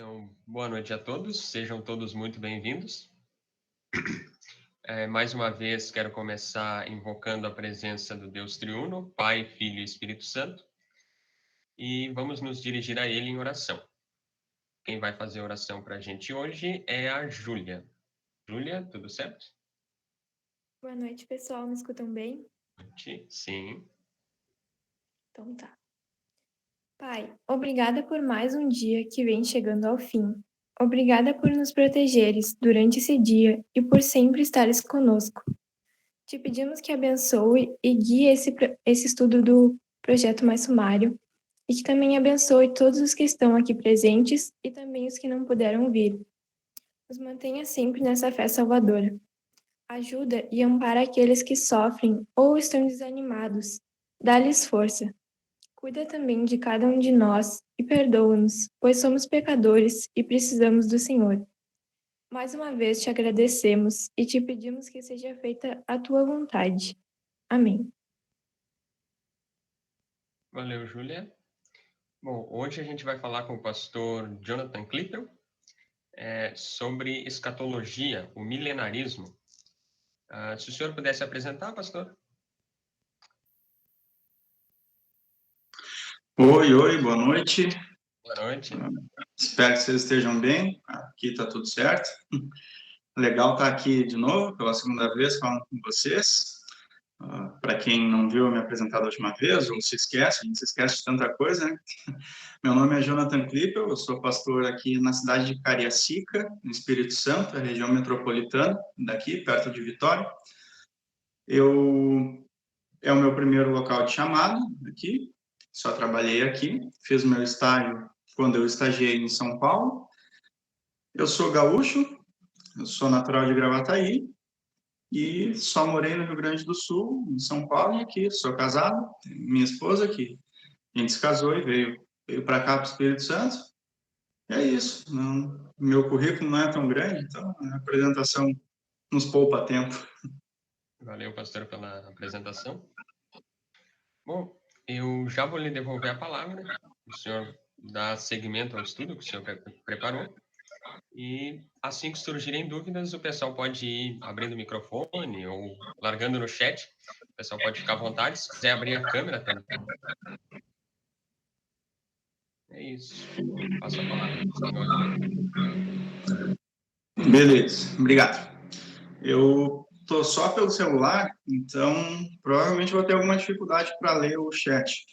Então, boa noite a todos, sejam todos muito bem-vindos. Mais uma vez, quero começar invocando a presença do Deus Triuno, Pai, Filho e Espírito Santo, e vamos nos dirigir a Ele em oração. Quem vai fazer a oração para a gente hoje é a Júlia. Júlia, tudo certo? Boa noite, pessoal. Me escutam bem? Sim. Então tá. Pai, obrigada por mais um dia que vem chegando ao fim. Obrigada por nos protegeres durante esse dia e por sempre estares conosco. Te pedimos que abençoe e guie esse estudo do Projeto Mais Sumário e que também abençoe todos os que estão aqui presentes e também os que não puderam vir. Nos mantenha sempre nessa fé salvadora. Ajuda e ampara aqueles que sofrem ou estão desanimados. Dá-lhes força. Cuida também de cada um de nós e perdoa-nos, pois somos pecadores e precisamos do Senhor. Mais uma vez te agradecemos e te pedimos que seja feita a tua vontade. Amém. Valeu, Júlia. Bom, hoje a gente vai falar com o pastor Jonathan Clipper sobre escatologia, o milenarismo. Se o senhor pudesse apresentar, pastor? Oi, boa noite. Boa noite. Espero que vocês estejam bem. Aqui está tudo certo. Legal estar aqui de novo, pela segunda vez, falando com vocês. Para quem não viu eu me apresentar da última vez, ou se esquece, a gente se esquece de tanta coisa, né? Meu nome é Jonathan Klippel, eu sou pastor aqui na cidade de Cariacica, no Espírito Santo, a região metropolitana, daqui, perto de Vitória. É o meu primeiro local de chamado aqui, só trabalhei aqui, fiz meu estágio quando eu estagiei em São Paulo. Eu sou gaúcho, eu sou natural de Gravataí e só morei no Rio Grande do Sul, em São Paulo e aqui. Sou casado, minha esposa aqui. A gente se casou e veio para cá, para o Espírito Santo. É isso. Meu currículo não é tão grande, então a apresentação nos poupa tempo. Valeu, pastor, pela apresentação. Bom, eu já vou lhe devolver a palavra. O senhor dá seguimento ao estudo que o senhor preparou. E assim que surgirem dúvidas, o pessoal pode ir abrindo o microfone ou largando no chat. O pessoal pode ficar à vontade. Se quiser abrir a câmera também. É isso. Passo a palavra, senhor. Beleza, obrigado. Eu tô só pelo celular, então provavelmente vou ter alguma dificuldade para ler o chat.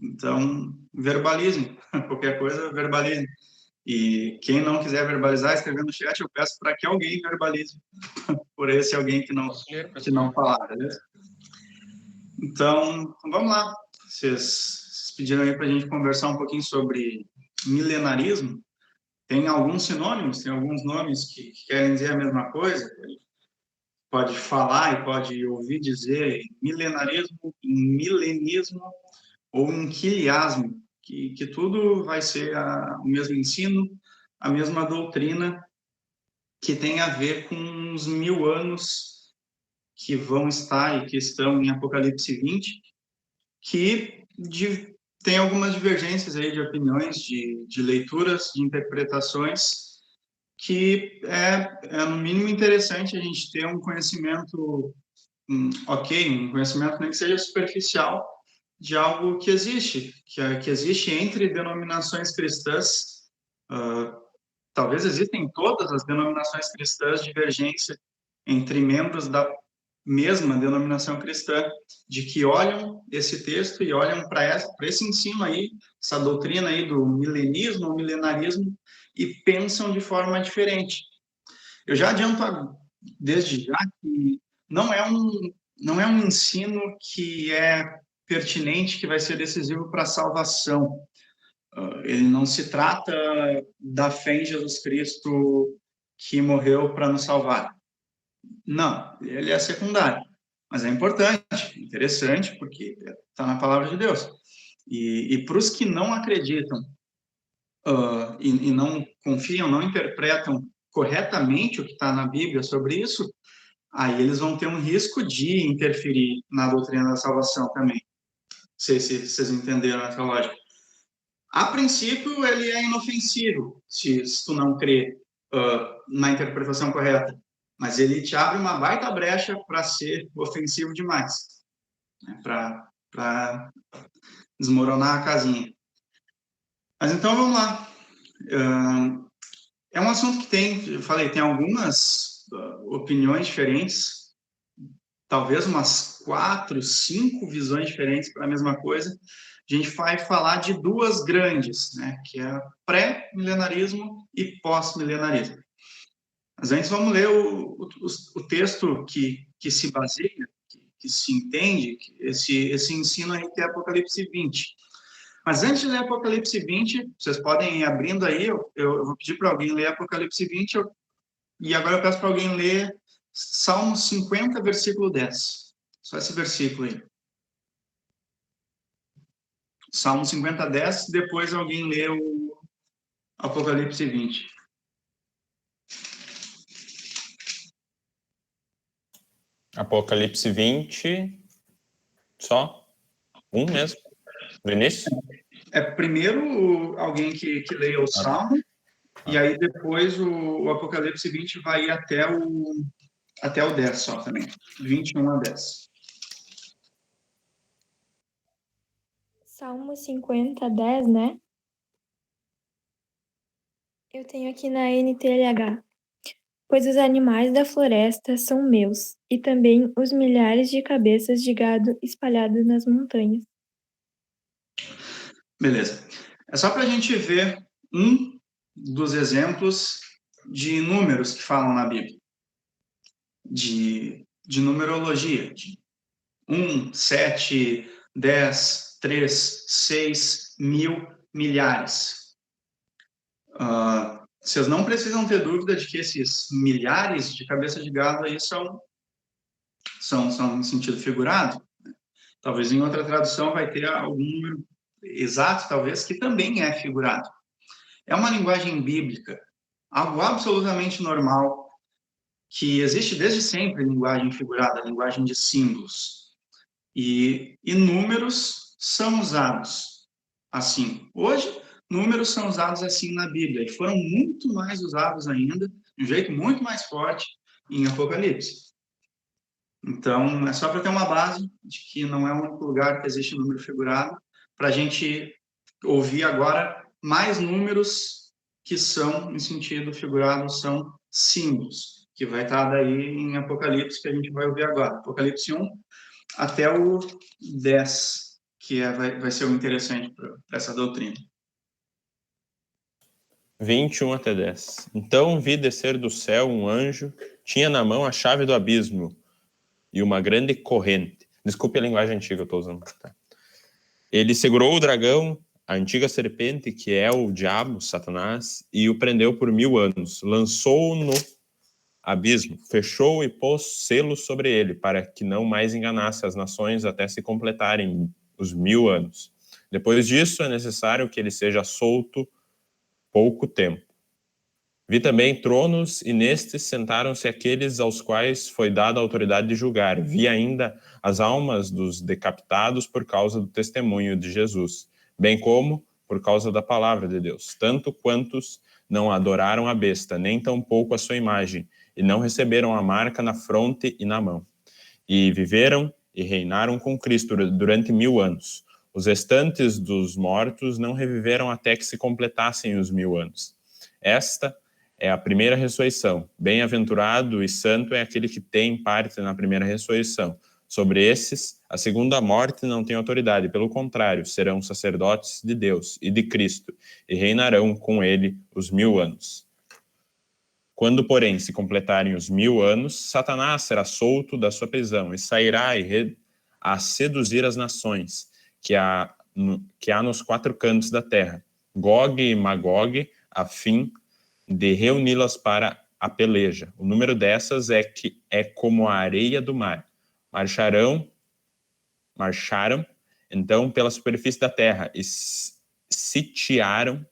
Então, verbalizem. Qualquer coisa, verbalizem. E quem não quiser verbalizar, escrever no chat, eu peço para que alguém verbalize por esse alguém que não falar, beleza? Então, vamos lá. Vocês pediram aí para a gente conversar um pouquinho sobre milenarismo. Tem alguns sinônimos, tem alguns nomes que querem dizer a mesma coisa. Pode falar e pode ouvir dizer milenarismo, milenismo ou inquiliasmo, que tudo vai ser o mesmo ensino, a mesma doutrina, que tem a ver com os 1000 anos que vão estar e que estão em Apocalipse 20, que tem algumas divergências aí de opiniões, de leituras, de interpretações, que no mínimo interessante a gente ter um conhecimento, um conhecimento nem que seja superficial, de algo que existe, que existe entre denominações cristãs. Talvez existem em todas as denominações cristãs divergência entre membros da mesma denominação cristã, de que olham esse texto e olham para esse ensino aí, essa doutrina aí do milenismo, ou milenarismo, e pensam de forma diferente. Eu já adianto desde já que não é um ensino que é pertinente, que vai ser decisivo para a salvação. Ele não se trata da fé em Jesus Cristo que morreu para nos salvar. Não, ele é secundário, mas é importante, interessante, porque está na palavra de Deus. E para os que não acreditam e não confiam, não interpretam corretamente o que está na Bíblia sobre isso, aí eles vão ter um risco de interferir na doutrina da salvação também. Não sei se vocês entenderam essa lógica. A princípio, ele é inofensivo, se tu não crê na interpretação correta. Mas ele te abre uma baita brecha para ser ofensivo demais, né? Para desmoronar a casinha. Mas então, vamos lá. É um assunto que eu falei, tem algumas opiniões diferentes, talvez umas 4, 5 visões diferentes para a mesma coisa. A gente vai falar de duas grandes, né, que é pré-milenarismo e pós-milenarismo. Mas antes vamos ler o texto que se baseia, que se entende, esse ensino aí que é Apocalipse 20. Mas antes de ler Apocalipse 20, vocês podem ir abrindo aí, eu vou pedir para alguém ler Apocalipse 20, e agora eu peço para alguém ler Salmo 50, versículo 10. Só esse versículo aí. Salmo 50, 10, depois alguém lê o Apocalipse 20. Apocalipse 20, só um mesmo, no início? É primeiro alguém que leia o Salmo, e aí depois o Apocalipse 20 vai ir até o 10 só também, 21 a 10. Salmo 50, 10, né? Eu tenho aqui na NTLH. Pois os animais da floresta são meus, e também os milhares de cabeças de gado espalhados nas montanhas. Beleza. É só para a gente ver um dos exemplos de números que falam na Bíblia. De numerologia. De 1, 7, 10, 3, 6, mil, milhares. Vocês não precisam ter dúvida de que esses milhares de cabeças de gado aí são em sentido figurado. Talvez em outra tradução vai ter algum número exato, talvez, que também é figurado. É uma linguagem bíblica, algo absolutamente normal, que existe desde sempre linguagem figurada, linguagem de símbolos. E números são usados assim. Hoje, números são usados assim na Bíblia, e foram muito mais usados ainda, de um jeito muito mais forte, em Apocalipse. Então, é só para ter uma base de que não é o único lugar que existe número figurado, para a gente ouvir agora mais números que são, em sentido figurado, são símbolos, que vai estar daí em Apocalipse, que a gente vai ouvir agora. Apocalipse 1 até o 10, que vai ser o interessante para essa doutrina. 21 até 10. Então vi descer do céu um anjo, tinha na mão a chave do abismo e uma grande corrente. Desculpe a linguagem antiga, eu estou usando. Tá? Ele segurou o dragão, a antiga serpente, que é o diabo, Satanás, e o prendeu por 1000 anos. Lançou-o no abismo, fechou e pôs selos sobre ele, para que não mais enganasse as nações até se completarem os 1000 anos. Depois disso, é necessário que ele seja solto pouco tempo. Vi também tronos, e nestes sentaram-se aqueles aos quais foi dada a autoridade de julgar. Vi ainda as almas dos decapitados por causa do testemunho de Jesus, bem como por causa da palavra de Deus, tanto quantos não adoraram a besta, nem tampouco a sua imagem, e não receberam a marca na fronte e na mão. E viveram e reinaram com Cristo durante 1000 anos. Os restantes dos mortos não reviveram até que se completassem os 1000 anos. Esta é a primeira ressurreição. Bem-aventurado e santo é aquele que tem parte na primeira ressurreição. Sobre esses, a segunda morte não tem autoridade. Pelo contrário, serão sacerdotes de Deus e de Cristo, e reinarão com ele os 1000 anos. Quando, porém, se completarem os 1000 anos, Satanás será solto da sua prisão e sairá a seduzir as nações que há nos 4 cantos da terra, Gog e Magog, a fim de reuni-las para a peleja. O número dessas é como a areia do mar. Marcharam, então, pela superfície da terra e sitiaram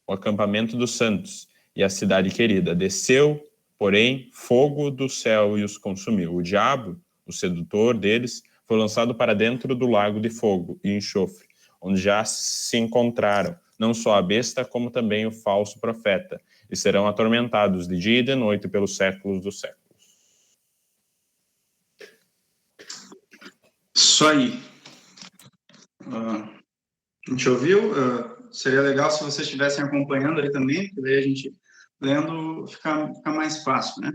o acampamento dos santos e a cidade querida. Desceu, porém, fogo do céu e os consumiu. O diabo, o sedutor deles, foi lançado para dentro do lago de fogo e enxofre, onde já se encontraram não só a besta, como também o falso profeta, e serão atormentados de dia e de noite pelos séculos dos séculos. Isso aí. A gente ouviu? Seria legal se vocês estivessem acompanhando aí também, porque daí a gente lendo fica mais fácil, né?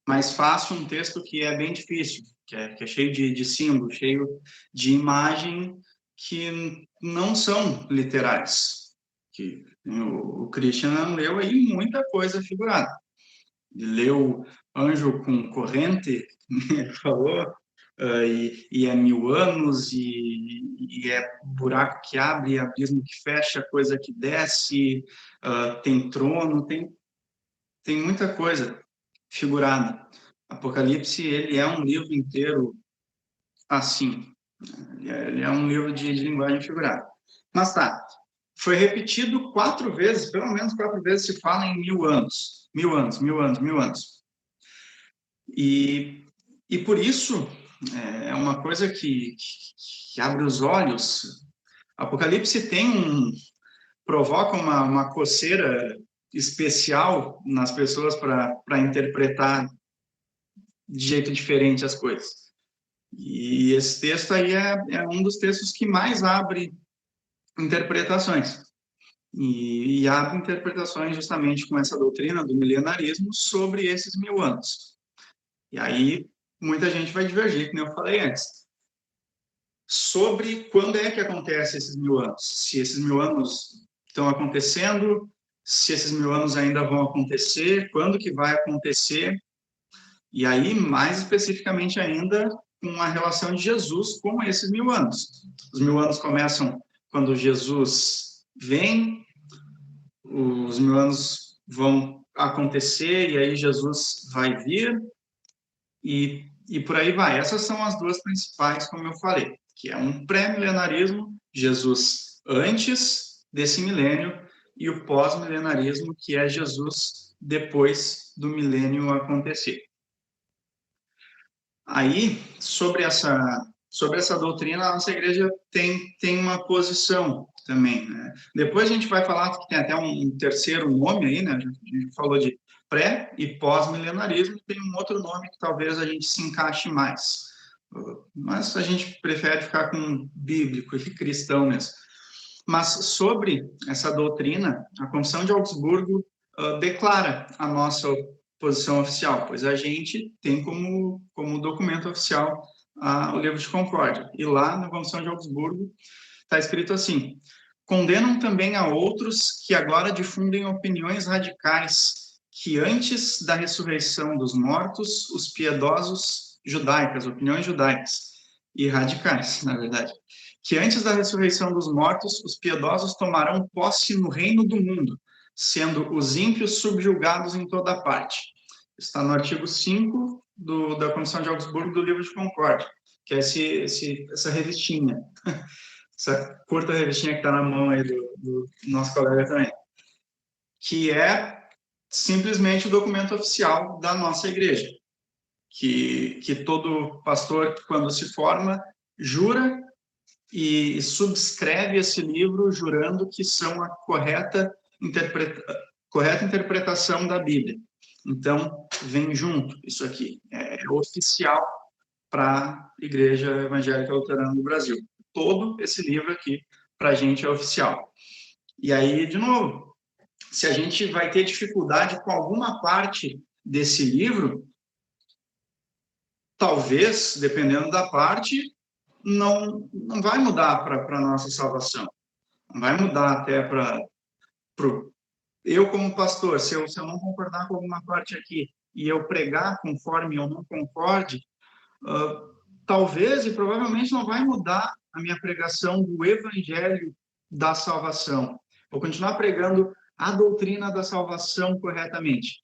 Mais fácil um texto que é bem difícil, que é cheio de símbolos, cheio de imagem que não são literais. Que o Christian leu aí muita coisa figurada. Ele leu anjo com corrente, ele falou, e é 1000 anos, e é buraco que abre, abismo que fecha, coisa que desce, tem trono, tem muita coisa figurada. Apocalipse, ele é um livro inteiro assim. Ele é um livro de linguagem figurada. Mas tá, foi repetido 4 vezes, pelo menos 4 vezes se fala em 1000 anos. 1000 anos, 1000 anos, 1000 anos. E por isso, é uma coisa que abre os olhos. Apocalipse provoca uma coceira especial nas pessoas para interpretar de jeito diferente as coisas. E esse texto aí é um dos textos que mais abre interpretações. E abre interpretações justamente com essa doutrina do milenarismo sobre esses 1000 anos. E aí muita gente vai divergir, como eu falei antes, sobre quando é que acontece esses 1000 anos. Se esses 1000 anos estão acontecendo, se esses 1000 anos ainda vão acontecer, quando que vai acontecer. E aí, mais especificamente ainda, com a relação de Jesus com esses 1000 anos. Os 1000 anos começam quando Jesus vem, os 1000 anos vão acontecer, e aí Jesus vai vir, e por aí vai. Essas são as duas principais, como eu falei, que é um pré-milenarismo, Jesus antes desse milênio, e o pós-milenarismo, que é Jesus depois do milênio acontecer. Aí, sobre essa doutrina, a nossa igreja tem uma posição também, né? Depois a gente vai falar que tem até um terceiro nome aí, né? A gente falou de pré- e pós-milenarismo, tem um outro nome que talvez a gente se encaixe mais. Mas a gente prefere ficar com bíblico e cristão mesmo. Mas sobre essa doutrina, a Confissão de Augsburgo declara a nossa posição oficial, pois a gente tem como documento oficial o Livro de Concórdia. E lá na Confissão de Augsburgo está escrito assim: condenam também a outros que agora difundem opiniões radicais que antes da ressurreição dos mortos, os piedosos judaicas, opiniões judaicas e radicais, na verdade, que antes da ressurreição dos mortos, os piedosos tomarão posse no reino do mundo, sendo os ímpios subjugados em toda parte. Está no artigo 5 da Confissão de Augsburgo do Livro de Concórdia, que é essa revistinha, essa curta revistinha que está na mão aí do nosso colega também, que é simplesmente o documento oficial da nossa igreja, que todo pastor, quando se forma, jura e subscreve esse livro jurando que são a correta interpretação da Bíblia. Então, vem junto isso aqui. É oficial para a Igreja Evangélica Luterana do Brasil. Todo esse livro aqui, para a gente, é oficial. E aí, de novo, se a gente vai ter dificuldade com alguma parte desse livro, talvez, dependendo da parte, não vai mudar para a nossa salvação. Não vai mudar até para... Eu, como pastor, se eu não concordar com alguma parte aqui e eu pregar conforme eu não concorde, talvez e provavelmente não vai mudar a minha pregação do evangelho da salvação. Vou continuar pregando a doutrina da salvação corretamente.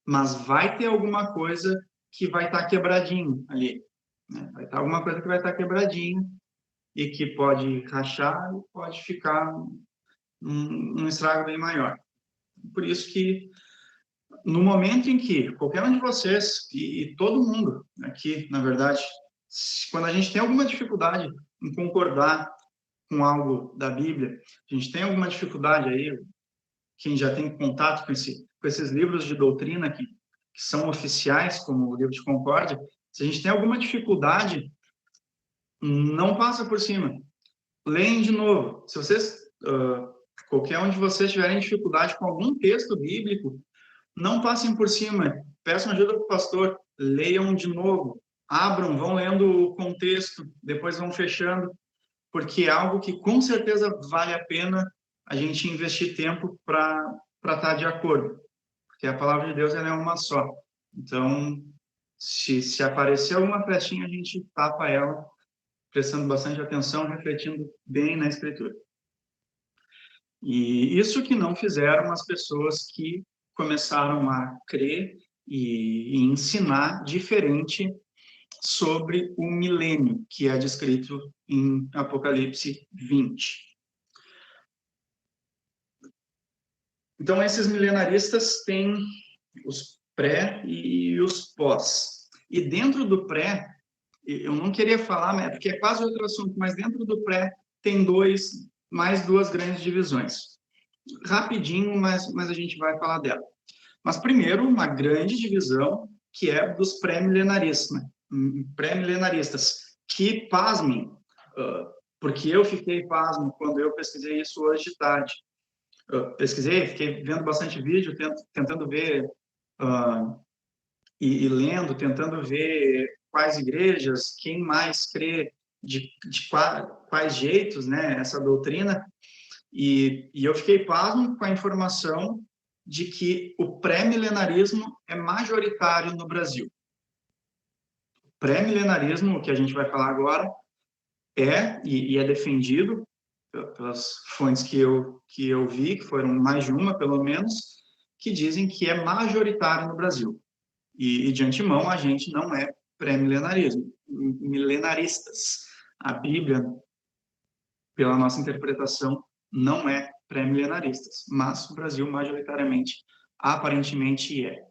Mas vai ter alguma coisa que vai estar quebradinho ali. Né? Vai ter alguma coisa que vai estar quebradinho e que pode rachar e pode ficar um estrago bem maior. Por isso que, no momento em que qualquer um de vocês, e todo mundo aqui, na verdade, quando a gente tem alguma dificuldade em concordar com algo da Bíblia, a gente tem alguma dificuldade aí, quem já tem contato com esses livros de doutrina que são oficiais, como o livro de Concórdia, se a gente tem alguma dificuldade, não passa por cima. Leem de novo. Se vocês, qualquer um de vocês tiverem dificuldade com algum texto bíblico, não passem por cima. Peçam ajuda para o pastor. Leiam de novo. Abram, vão lendo o contexto, depois vão fechando, porque é algo que com certeza vale a pena a gente investir tempo para estar de acordo. Porque a palavra de Deus ela é uma só. Então, se aparecer alguma flechinha, a gente tapa ela, prestando bastante atenção, refletindo bem na Escritura. E isso que não fizeram as pessoas que começaram a crer e ensinar diferente sobre o milênio, que é descrito em Apocalipse 20. Então, esses milenaristas têm os pré e os pós. E dentro do pré, eu não queria falar, né, porque é quase outro assunto, mas dentro do pré tem mais duas grandes divisões. Rapidinho, mas a gente vai falar dela. Mas primeiro, uma grande divisão que é dos pré-milenaristas, né? Pré-milenaristas, que, pasmem, porque eu fiquei pasmo quando eu pesquisei isso hoje de tarde. Eu pesquisei, fiquei vendo bastante vídeo, tentando ver e lendo, tentando ver quais igrejas, quem mais crê de quais jeitos, né, essa doutrina, e eu fiquei pasmo com a informação de que o pré-milenarismo é majoritário no Brasil. O pré-milenarismo, que a gente vai falar agora, é defendido pelas fontes que eu vi, que foram mais de uma, pelo menos, que dizem que é majoritário no Brasil. E de antemão, a gente não é milenaristas. A Bíblia, pela nossa interpretação, não é pré-milenaristas, mas o Brasil, majoritariamente, aparentemente é.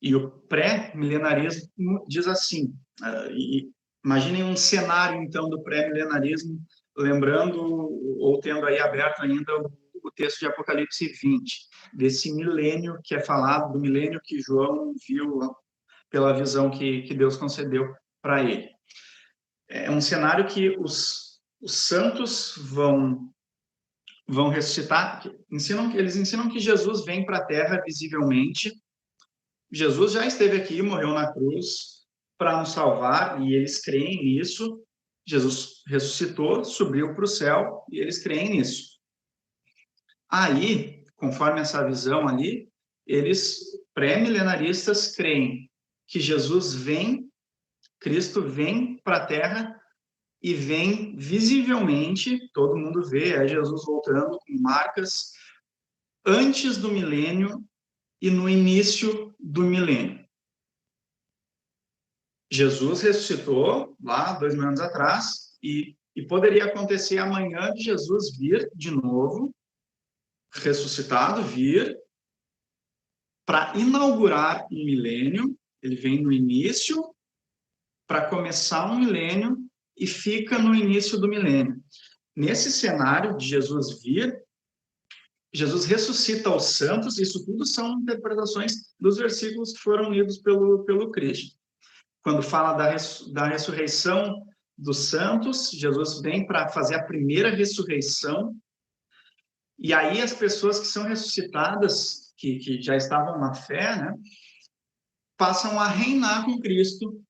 E o pré-milenarismo diz assim, imaginem um cenário, então, do pré-milenarismo, lembrando, ou tendo aí aberto ainda o texto de Apocalipse 20, desse milênio que é falado, do milênio que João viu pela visão que Deus concedeu para ele. É um cenário que os santos vão ressuscitar, eles ensinam que Jesus vem para a Terra visivelmente. Jesus já esteve aqui, morreu na cruz para nos salvar, e eles creem nisso. Jesus ressuscitou, subiu para o céu, e eles creem nisso. Aí, conforme essa visão ali, eles, pré-milenaristas, creem que Jesus vem, Cristo vem para a Terra e vem visivelmente, todo mundo vê, é Jesus voltando com marcas, antes do milênio e no início do milênio. Jesus ressuscitou lá 2000 anos atrás e poderia acontecer amanhã de Jesus vir de novo, ressuscitado, vir para inaugurar um milênio. Ele vem no início para começar um milênio e fica no início do milênio. Nesse cenário de Jesus vir, Jesus ressuscita os santos, isso tudo são interpretações dos versículos que foram lidos pelo Cristo. Quando fala da ressurreição dos santos, Jesus vem para fazer a primeira ressurreição, e aí as pessoas que são ressuscitadas, que já estavam na fé, né, passam a reinar com Cristo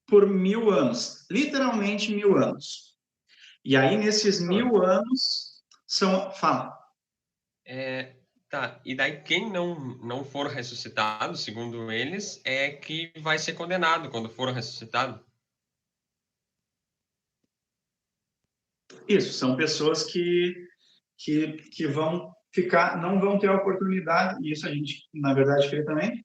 por 1000 anos, literalmente 1000 anos. E aí, nesses 1000 anos, Fala. Tá, e daí quem não for ressuscitado, segundo eles, é que vai ser condenado quando for ressuscitado? Isso, são pessoas que vão ficar, não vão ter a oportunidade, e isso a gente, na verdade, crê também,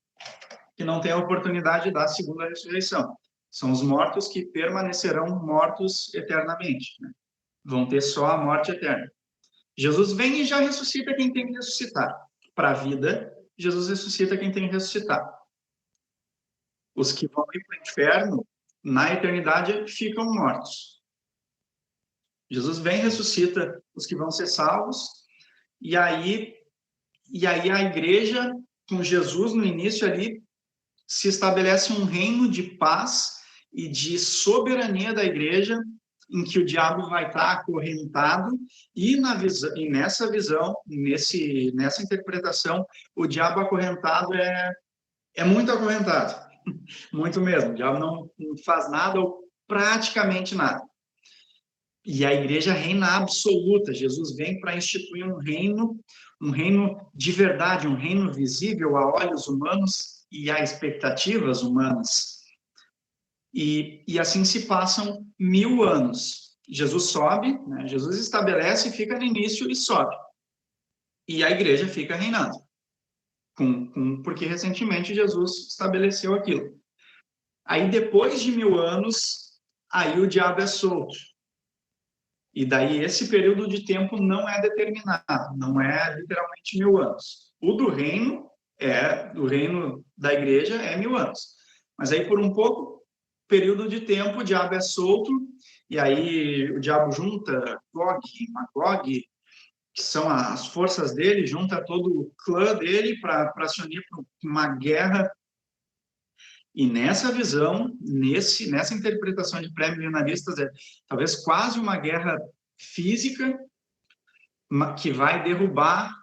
que não tem a oportunidade da segunda ressurreição. São os mortos que permanecerão mortos eternamente, né? Vão ter só a morte eterna. Jesus vem e já ressuscita quem tem que ressuscitar. Para a vida, Jesus ressuscita quem tem que ressuscitar. Os que vão ir para o inferno, na eternidade, ficam mortos. Jesus vem, ressuscita os que vão ser salvos, e aí a igreja, com Jesus no início ali, se estabelece um reino de paz e de soberania da igreja, em que o diabo vai estar acorrentado, e nessa visão, nessa interpretação, o diabo acorrentado é muito acorrentado, muito mesmo. O diabo não faz nada ou praticamente nada. E a igreja reina absoluta. Jesus vem para instituir um reino de verdade, um reino visível a olhos humanos e a expectativas humanas. E assim se passam 1000 anos. Jesus sobe, né? Jesus estabelece, fica no início e sobe. E a igreja fica reinando. Porque recentemente Jesus estabeleceu aquilo. Aí depois de 1000 anos, aí o diabo é solto. E daí esse período de tempo não é determinado, não é literalmente 1000 anos. O do reino da igreja é 1000 anos. Mas aí por um pouco período de tempo o diabo é solto, e aí o diabo junta Gog e Magog, que são as forças dele, junta todo o clã dele para se unir para uma guerra. E nessa visão, nessa interpretação de pré-milenaristas, é talvez quase uma guerra física que vai derrubar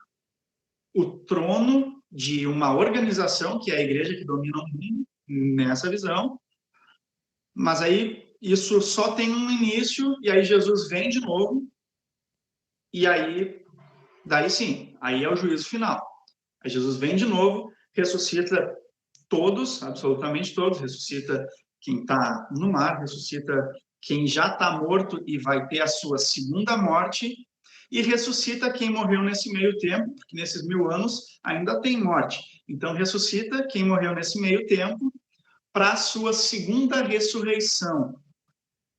o trono de uma organização, que é a igreja que domina o mundo, nessa visão. Mas aí isso só tem um início, e aí Jesus vem de novo, e aí, daí sim, aí é o juízo final. Aí Jesus vem de novo, ressuscita todos, absolutamente todos, ressuscita quem está no mar, ressuscita quem já está morto e vai ter a sua segunda morte, e ressuscita quem morreu nesse meio tempo, porque nesses 1000 anos ainda tem morte. Então, ressuscita quem morreu nesse meio tempo para a sua segunda ressurreição,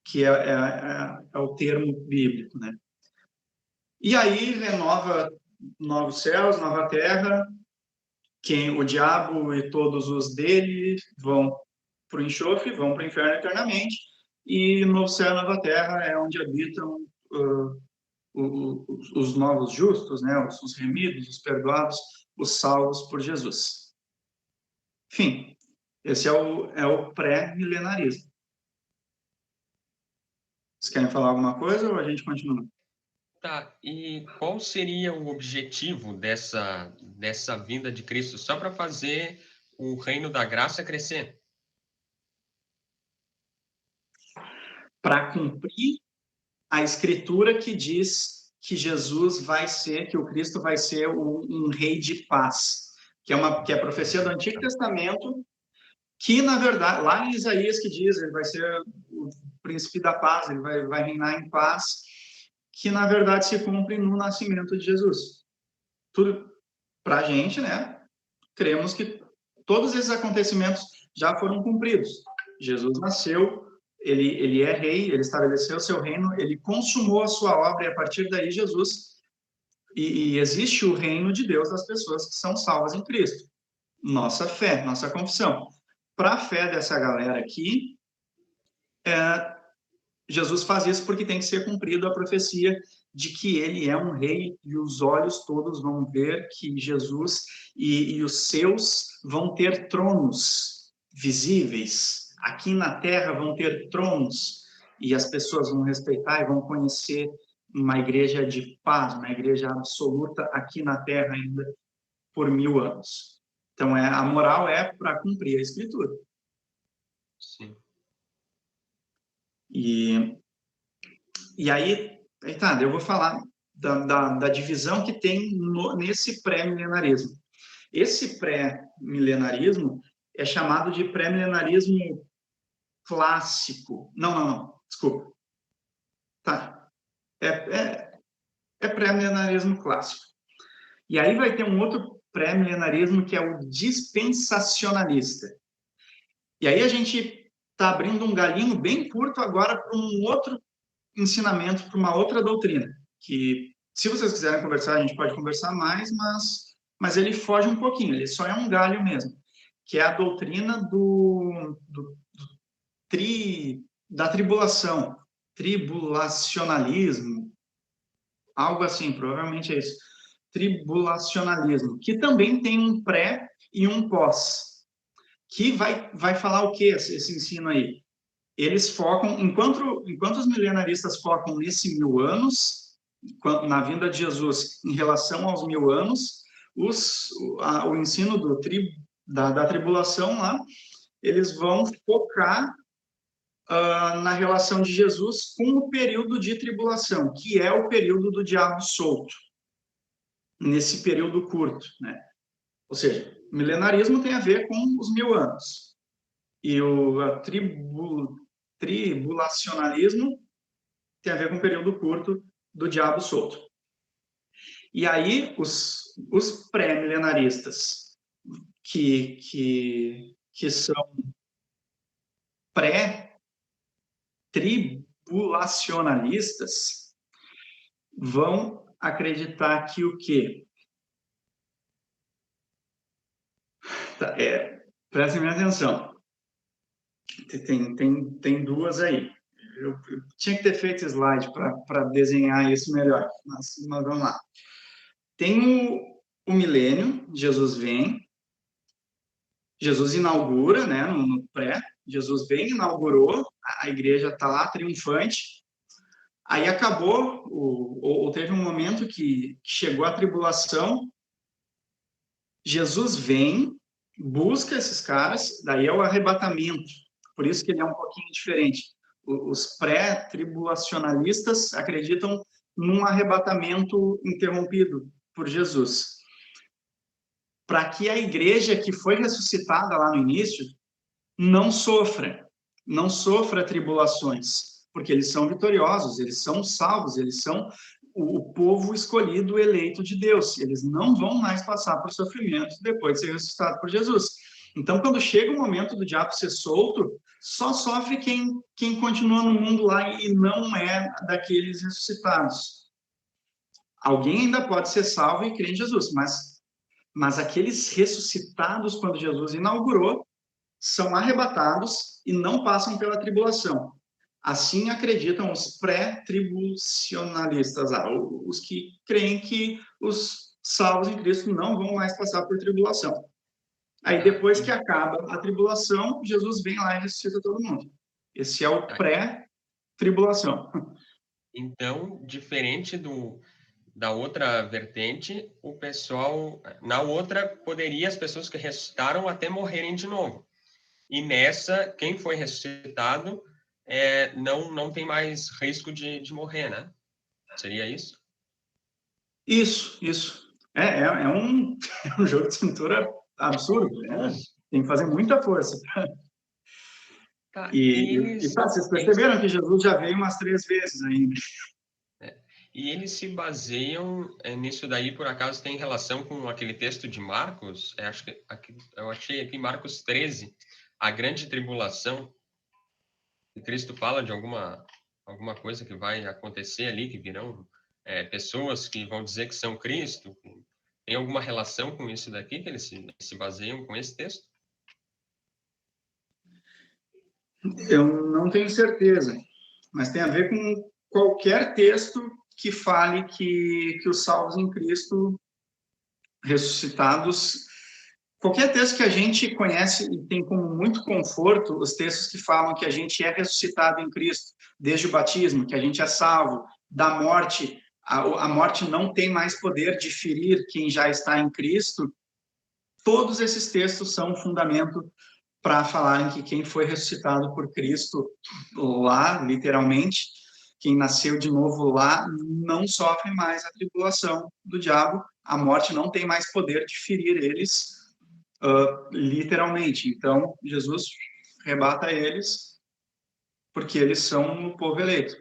que é o termo bíblico, né? E aí renova novos céus, nova terra, o diabo e todos os dele vão para o enxofre, vão para o inferno eternamente, e novo céu, nova terra é onde habitam os novos justos, né? Os remidos, os perdoados, os salvos por Jesus. Enfim, esse é o pré-milenarismo. Vocês querem falar alguma coisa ou a gente continua? Tá, e qual seria o objetivo dessa vinda de Cristo? Só para fazer o reino da graça crescer? Para cumprir a escritura que diz que Jesus vai ser, que o Cristo vai ser um rei de paz, que é a profecia do Antigo Testamento, que, na verdade, lá em Isaías que diz, ele vai ser o príncipe da paz, ele vai reinar em paz, que, na verdade, se cumpre no nascimento de Jesus. Tudo para a gente, né? Cremos que todos esses acontecimentos já foram cumpridos. Jesus nasceu, ele é rei, ele estabeleceu o seu reino, ele consumou a sua obra, e a partir daí Jesus, e existe o reino de Deus das pessoas que são salvas em Cristo. Nossa fé, nossa confissão. Para a fé dessa galera aqui, Jesus faz isso porque tem que ser cumprido a profecia de que ele é um rei, e os olhos todos vão ver que Jesus e os seus vão ter tronos visíveis. Aqui na terra vão ter tronos, e as pessoas vão respeitar e vão conhecer uma igreja de paz, uma igreja absoluta aqui na terra ainda por 1000 anos. Então, a moral é para cumprir a Escritura. Sim. E aí, tá, eu vou falar da divisão que tem nesse pré-milenarismo. Esse pré-milenarismo é chamado de pré-milenarismo clássico. Não, desculpa. Tá. É pré-milenarismo clássico. E aí vai ter um outro pré-milenarismo que é o dispensacionalista. E aí a gente está abrindo um galinho bem curto agora para um outro ensinamento, para uma outra doutrina, que, se vocês quiserem conversar, a gente pode conversar mais, mas ele foge um pouquinho, ele só é um galho mesmo, que é a doutrina da tribulação, tribulacionalismo, algo assim, provavelmente é isso. Tribulacionalismo, que também tem um pré e um pós, que vai falar o que esse ensino aí? Eles focam, enquanto os milenaristas focam nesse 1000 anos, na vinda de Jesus em relação aos 1000 anos, o ensino da tribulação lá, eles vão focar na relação de Jesus com o período de tribulação, que é o período do diabo solto, nesse período curto, né? Ou seja, o milenarismo tem a ver com os 1000 anos, e o tribulacionalismo tem a ver com o período curto do diabo solto. E aí, os pré-milenaristas, que são pré-tribulacionalistas, vão acreditar que o quê? Prestem minha atenção. Tem duas aí. Eu tinha que ter feito slide para desenhar isso melhor, mas vamos lá. Tem o milênio, Jesus vem, Jesus inaugura, né, no pré, Jesus vem, inaugurou, a igreja está lá triunfante, aí acabou, ou teve um momento que chegou a tribulação, Jesus vem, busca esses caras, daí é o arrebatamento, por isso que ele é um pouquinho diferente. Os pré-tribulacionalistas acreditam num arrebatamento interrompido por Jesus. Para que a igreja que foi ressuscitada lá no início não sofra tribulações, porque eles são vitoriosos, eles são salvos, eles são o povo escolhido, eleito de Deus. Eles não vão mais passar por sofrimentos depois de ser ressuscitado por Jesus. Então, quando chega o momento do diabo ser solto, só sofre quem continua no mundo lá e não é daqueles ressuscitados. Alguém ainda pode ser salvo e crer em Jesus, mas aqueles ressuscitados, quando Jesus inaugurou, são arrebatados e não passam pela tribulação. Assim acreditam os pré-tribulacionalistas, os que creem que os salvos em Cristo não vão mais passar por tribulação. Aí, depois que acaba a tribulação, Jesus vem lá e ressuscita todo mundo. Esse é o pré-tribulação. Então, diferente da outra vertente, o pessoal, na outra, poderia as pessoas que ressuscitaram até morrerem de novo. E nessa, quem foi ressuscitado não tem mais risco de morrer, né? Seria isso? Isso. É um jogo de cintura absurdo, né? Tem que fazer muita força. Tá, vocês perceberam que Jesus já veio umas 3 vezes ainda. E eles se baseiam nisso daí, por acaso, tem relação com aquele texto de Marcos? Eu achei aqui Marcos 13, a grande tribulação. E Cristo fala de alguma coisa que vai acontecer ali, que virão pessoas que vão dizer que são Cristo. Tem alguma relação com isso daqui, que eles se baseiam com esse texto? Eu não tenho certeza, mas tem a ver com qualquer texto que fale que os salvos em Cristo ressuscitados, qualquer texto que a gente conhece e tem como muito conforto os textos que falam que a gente é ressuscitado em Cristo desde o batismo, que a gente é salvo da morte, a morte não tem mais poder de ferir quem já está em Cristo. Todos esses textos são um fundamento para falarem que quem foi ressuscitado por Cristo lá, literalmente, quem nasceu de novo lá, não sofre mais a tribulação do diabo, a morte não tem mais poder de ferir eles, literalmente. Então, Jesus rebata eles, porque eles são o povo eleito.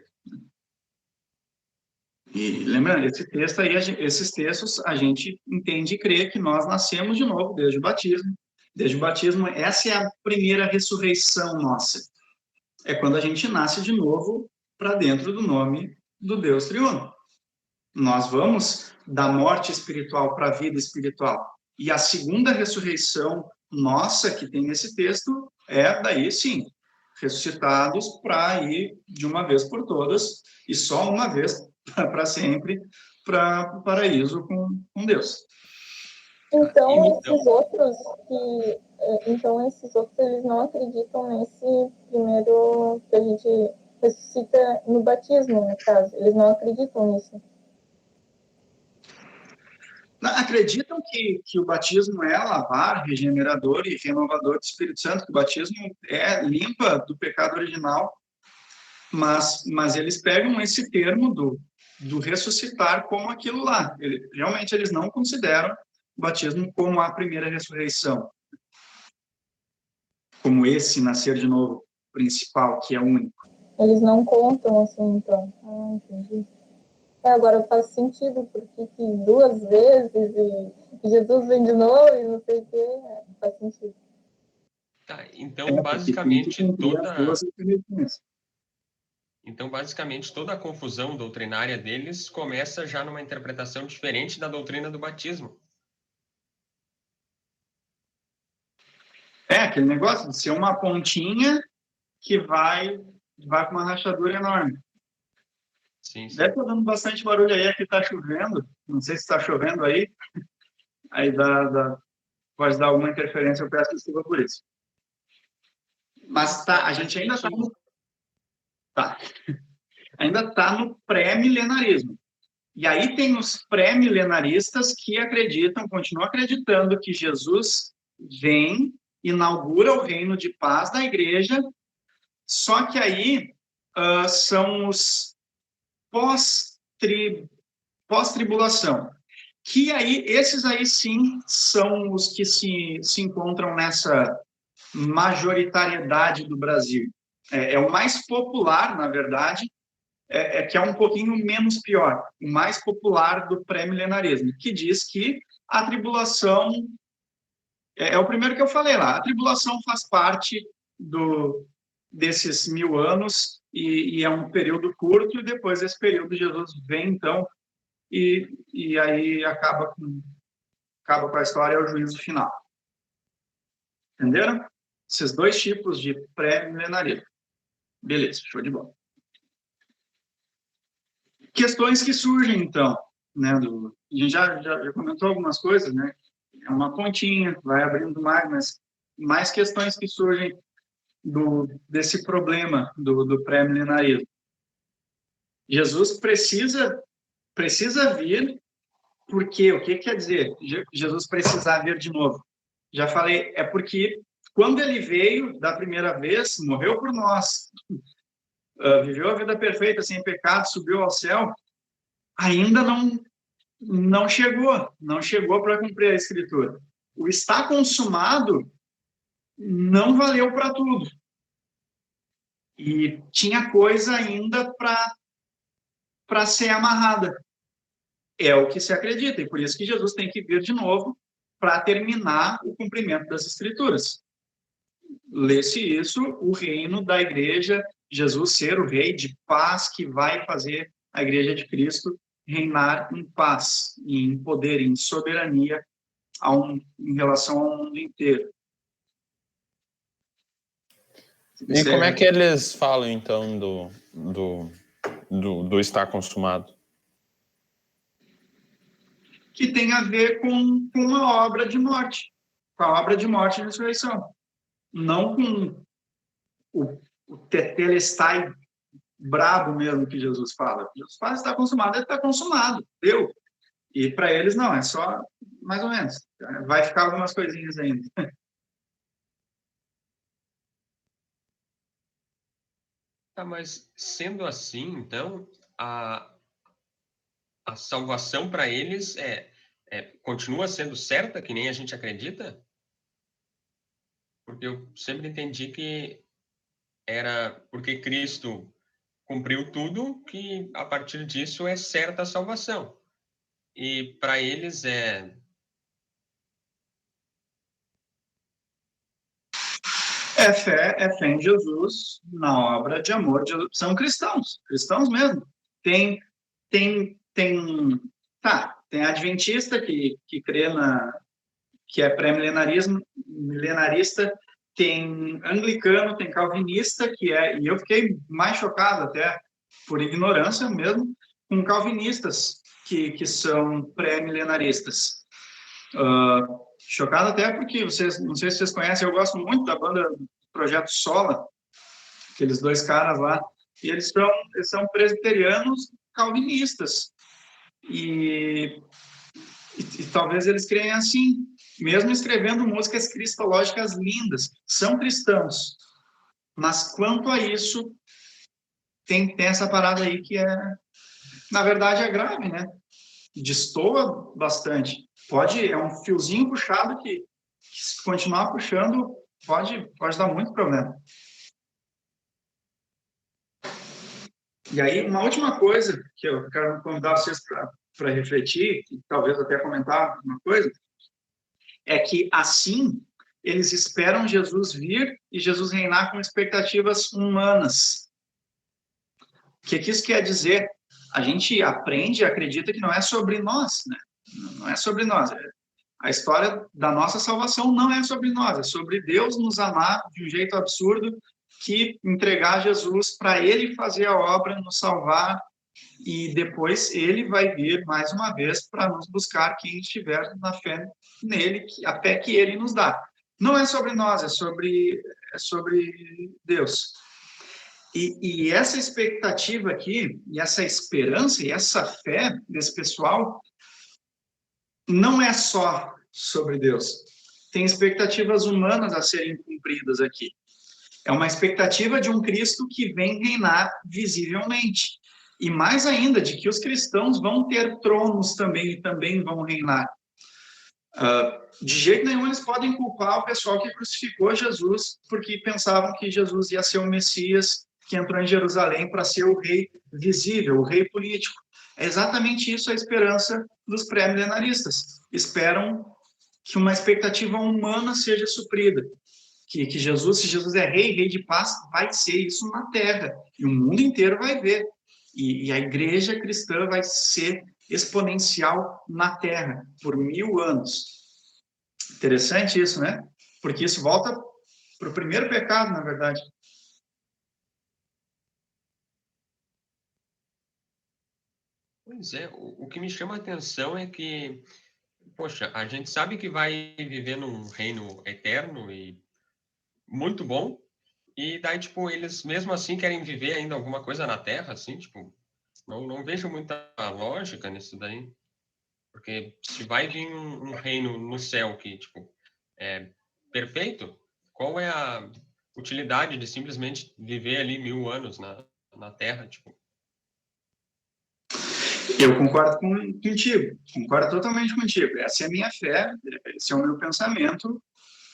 E lembrando, esses textos a gente entende e crê que nós nascemos de novo desde o batismo. Desde o batismo, essa é a primeira ressurreição nossa. É quando a gente nasce de novo para dentro do nome do Deus triuno. Nós vamos da morte espiritual para a vida espiritual. E a segunda ressurreição nossa, que tem nesse texto, é daí sim, ressuscitados para ir de uma vez por todas, e só uma vez para sempre, para o paraíso com Deus. Então, esses outros, eles não acreditam nesse primeiro que a gente ressuscita no batismo, no caso. Eles não acreditam nisso. Acreditam que o batismo é lavar, regenerador e renovador do Espírito Santo, que o batismo limpa do pecado original, mas eles pegam esse termo do ressuscitar como aquilo lá. Realmente eles não consideram o batismo como a primeira ressurreição, como esse nascer de novo principal, que é único. Eles não contam assim, então. Entendi. Agora faz sentido, porque que 2 vezes e Jesus vem de novo e não sei o quê, faz sentido. Tá, então basicamente toda a confusão doutrinária deles começa já numa interpretação diferente da doutrina do batismo. Aquele negócio de ser uma pontinha que vai com uma rachadura enorme. Sim. Deve estar dando bastante barulho aí, aqui está chovendo. Não sei se está chovendo aí. Aí pode dar alguma interferência, eu peço desculpa por isso. Mas a gente ainda está ainda está no pré-milenarismo. E aí tem os pré-milenaristas que continuam acreditando que Jesus vem, inaugura o reino de paz da igreja, só que aí são os pós-tribulação. Que aí, esses aí sim são os que se encontram nessa majoritariedade do Brasil. É o mais popular, na verdade, que é um pouquinho menos pior, o mais popular do pré-milenarismo, que diz que a tribulação, é o primeiro que eu falei lá, a tribulação faz parte desses 1000 anos e é um período curto, e depois desse período Jesus vem, então, e aí acaba com a história, é o juízo final. Entenderam? Esses 2 tipos de pré-milenarismo. Beleza, show de bola. Questões que surgem, então, né? A gente já comentou algumas coisas, né? É uma pontinha, vai abrindo mas mais questões que surgem desse problema do pré-milenarismo. Jesus precisa vir, porque o que quer dizer Jesus precisar vir de novo? Já falei, é porque quando ele veio da primeira vez, morreu por nós, viveu a vida perfeita, sem pecado, subiu ao céu, ainda não chegou para cumprir a Escritura. O está consumado não valeu para tudo. E tinha coisa ainda para ser amarrada. É o que se acredita, e por isso que Jesus tem que vir de novo para terminar o cumprimento das Escrituras. Lê-se isso, o reino da igreja, Jesus ser o rei de paz que vai fazer a igreja de Cristo reinar em paz, em poder, em soberania em relação ao mundo inteiro. E como é que eles falam, então, do estar consumado? Que tem a ver com uma obra de morte, com a obra de morte e ressurreição. Não com o tetelestai brabo mesmo que Jesus fala. Jesus fala, está consumado, ele está consumado, deu. E para eles não, é só mais ou menos. Vai ficar algumas coisinhas ainda. Tá, mas sendo assim, então, a salvação para eles continua sendo certa, que nem a gente acredita? Porque eu sempre entendi que era porque Cristo cumpriu tudo, que a partir disso é certa a salvação. E para eles É fé em Jesus, na obra de amor de Jesus. São cristãos mesmo. Tem adventista que crê que é pré-milenarista, tem anglicano, tem calvinista, e eu fiquei mais chocado até, por ignorância mesmo, com calvinistas que são pré-milenaristas. Chocado até porque, não sei se vocês conhecem, eu gosto muito da banda Projeto Sola, aqueles dois caras lá, e eles são presbiterianos calvinistas. E talvez eles creem assim, mesmo escrevendo músicas cristológicas lindas, são cristãos. Mas quanto a isso, tem essa parada aí que na verdade, é grave, né? Destoa bastante. É um fiozinho puxado que se continuar puxando, pode dar muito problema. E aí, uma última coisa que eu quero convidar vocês para refletir, e talvez até comentar uma coisa, é que assim eles esperam Jesus vir e Jesus reinar com expectativas humanas. O que isso quer dizer? A gente aprende e acredita que não é sobre nós, né? Não é sobre nós. A história da nossa salvação não é sobre nós, é sobre Deus nos amar de um jeito absurdo, que entregar Jesus para Ele fazer a obra, nos salvar, e depois Ele vai vir mais uma vez para nos buscar quem estiver na fé nele, a fé que Ele nos dá. Não é sobre nós, é sobre Deus. E essa expectativa aqui, e essa esperança, e essa fé desse pessoal, não é só sobre Deus. Tem expectativas humanas a serem cumpridas aqui. É uma expectativa de um Cristo que vem reinar visivelmente. E mais ainda, de que os cristãos vão ter tronos também e também vão reinar. De jeito nenhum eles podem culpar o pessoal que crucificou Jesus, porque pensavam que Jesus ia ser o Messias que entrou em Jerusalém para ser o rei visível, o rei político. É exatamente isso a esperança dos pré-milenaristas. Esperam que uma expectativa humana seja suprida. Que Jesus, se Jesus é rei de paz, vai ser isso na Terra. E o mundo inteiro vai ver. E a igreja cristã vai ser exponencial na Terra por 1000 anos. Interessante isso, né? Porque isso volta para o primeiro pecado, na verdade. Pois é, o que me chama a atenção é que, poxa, a gente sabe que vai viver num reino eterno e muito bom, e daí, tipo, eles mesmo assim querem viver ainda alguma coisa na Terra, assim, tipo, não vejo muita lógica nisso daí, porque se vai vir um reino no céu que, tipo, é perfeito, qual é a utilidade de simplesmente viver ali 1000 anos na Terra, tipo? Eu concordo contigo, concordo totalmente contigo. Essa é a minha fé, esse é o meu pensamento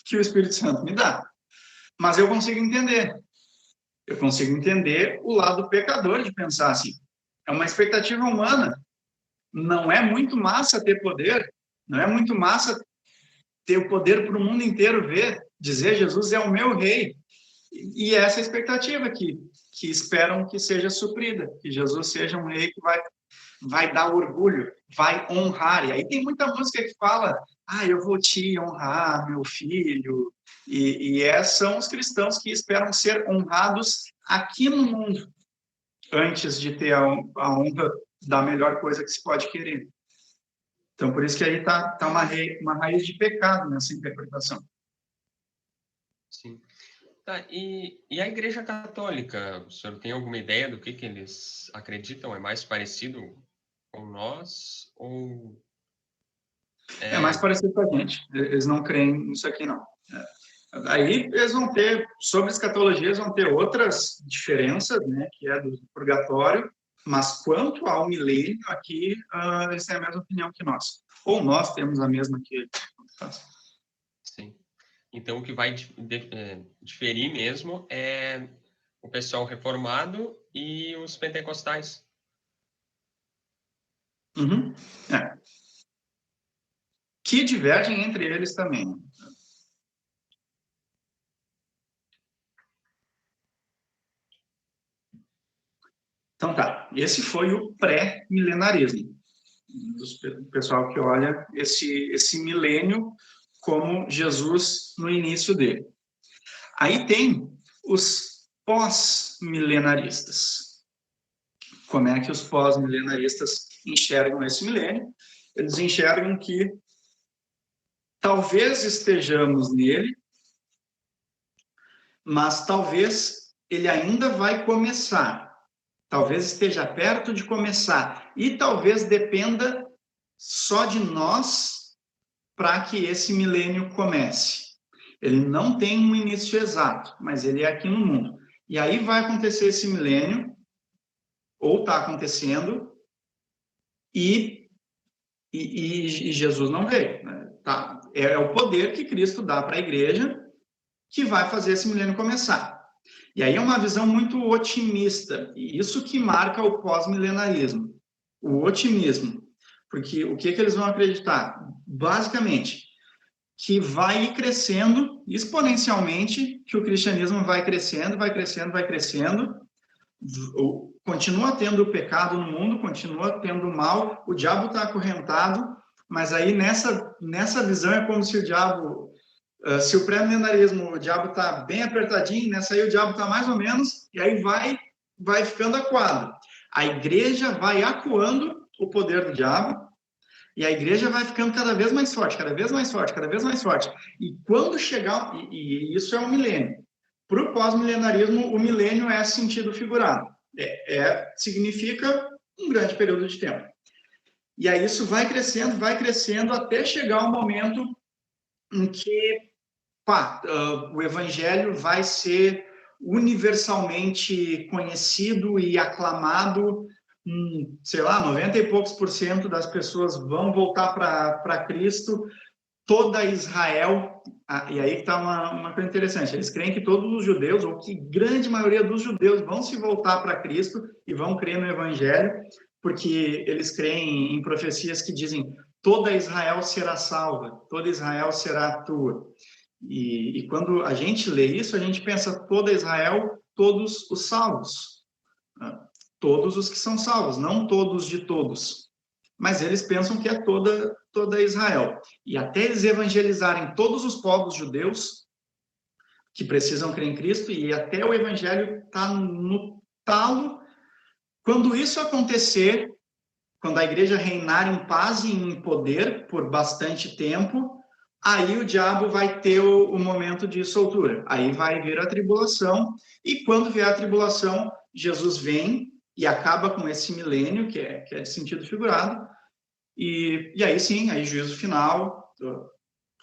que o Espírito Santo me dá. Mas eu consigo entender o lado pecador de pensar assim. É uma expectativa humana. Não é muito massa ter poder, não é muito massa ter o poder para o mundo inteiro ver, dizer Jesus é o meu rei. E essa é a expectativa que esperam que seja suprida, que Jesus seja um rei que vai dar orgulho, vai honrar. E aí tem muita música que fala, eu vou te honrar, meu filho. E são os cristãos que esperam ser honrados aqui no mundo, antes de ter a honra da melhor coisa que se pode querer. Então, por isso que aí está uma raiz de pecado nessa interpretação. Sim. Tá, e a Igreja Católica, o senhor tem alguma ideia do que eles acreditam? É mais parecido com nós ou... É mais parecido com a gente. Eles não creem nisso aqui, não. Aí eles vão ter, sobre escatologia, eles vão ter outras diferenças, né, que é do purgatório, mas quanto ao milênio, aqui, eles têm a mesma opinião que nós. Ou nós temos a mesma que eles. Sim. Então, o que vai diferir mesmo é o pessoal reformado e os pentecostais. Uhum. Que divergem entre eles também. Então tá, esse foi o pré-milenarismo. Do pessoal que olha esse milênio como Jesus no início dele. Aí tem os pós-milenaristas. Como é que os pós-milenaristas enxergam esse milênio? Eles enxergam que talvez estejamos nele, mas talvez ele ainda vai começar. Talvez esteja perto de começar. E talvez dependa só de nós para que esse milênio comece. Ele não tem um início exato, mas ele é aqui no mundo. E aí vai acontecer esse milênio, ou está acontecendo, e Jesus não veio. Né? Tá? É o poder que Cristo dá para a igreja que vai fazer esse milênio começar. E aí é uma visão muito otimista, e isso que marca o pós-milenarismo, o otimismo. Porque o que eles vão acreditar? Basicamente, que vai ir crescendo exponencialmente, que o cristianismo vai crescendo, vai crescendo, vai crescendo, continua tendo o pecado no mundo, continua tendo o mal, o diabo está acorrentado, mas aí nessa visão é como se o diabo, se o pré-milenarismo, o diabo está bem apertadinho, nessa aí o diabo está mais ou menos, e aí vai ficando acuado. A igreja vai acuando o poder do diabo, e a igreja vai ficando cada vez mais forte, cada vez mais forte, cada vez mais forte. E quando chegar, e isso é um milênio. Para o pós-milenarismo, o milênio é sentido figurado. Significa um grande período de tempo. E aí isso vai crescendo, até chegar o momento em que o evangelho vai ser universalmente conhecido e aclamado. Sei lá, 90 e poucos % das pessoas vão voltar para Cristo, toda Israel, e aí está uma coisa interessante, eles creem que todos os judeus, ou que grande maioria dos judeus, vão se voltar para Cristo e vão crer no Evangelho, porque eles creem em profecias que dizem, toda Israel será salva, toda Israel será tua. E quando a gente lê isso, a gente pensa, toda Israel, todos os salvos. Todos os que são salvos, não todos de todos. Mas eles pensam que é toda Israel. E até eles evangelizarem todos os povos judeus que precisam crer em Cristo, e até o evangelho está no talo. Quando isso acontecer, quando a igreja reinar em paz e em poder por bastante tempo, aí o diabo vai ter o momento de soltura. Aí vai vir a tribulação, e quando vier a tribulação, Jesus vem e acaba com esse milênio, que é de sentido figurado, e aí sim, aí juízo final,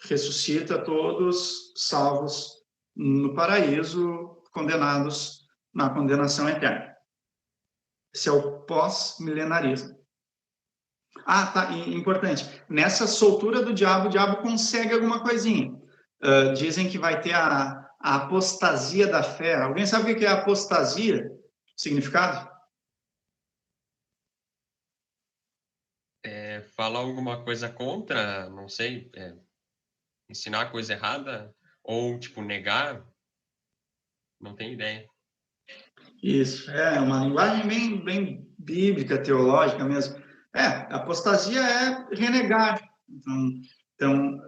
ressuscita todos salvos no paraíso, condenados na condenação eterna. Esse é o pós-milenarismo. Tá, importante, nessa soltura do diabo, o diabo consegue alguma coisinha. Dizem que vai ter a apostasia da fé. Alguém sabe o que é apostasia? Significado? Falar alguma coisa contra, não sei, ensinar coisa errada, ou, tipo, negar, não tenho ideia. Isso, é uma linguagem bem bíblica, teológica mesmo. Apostasia é renegar, então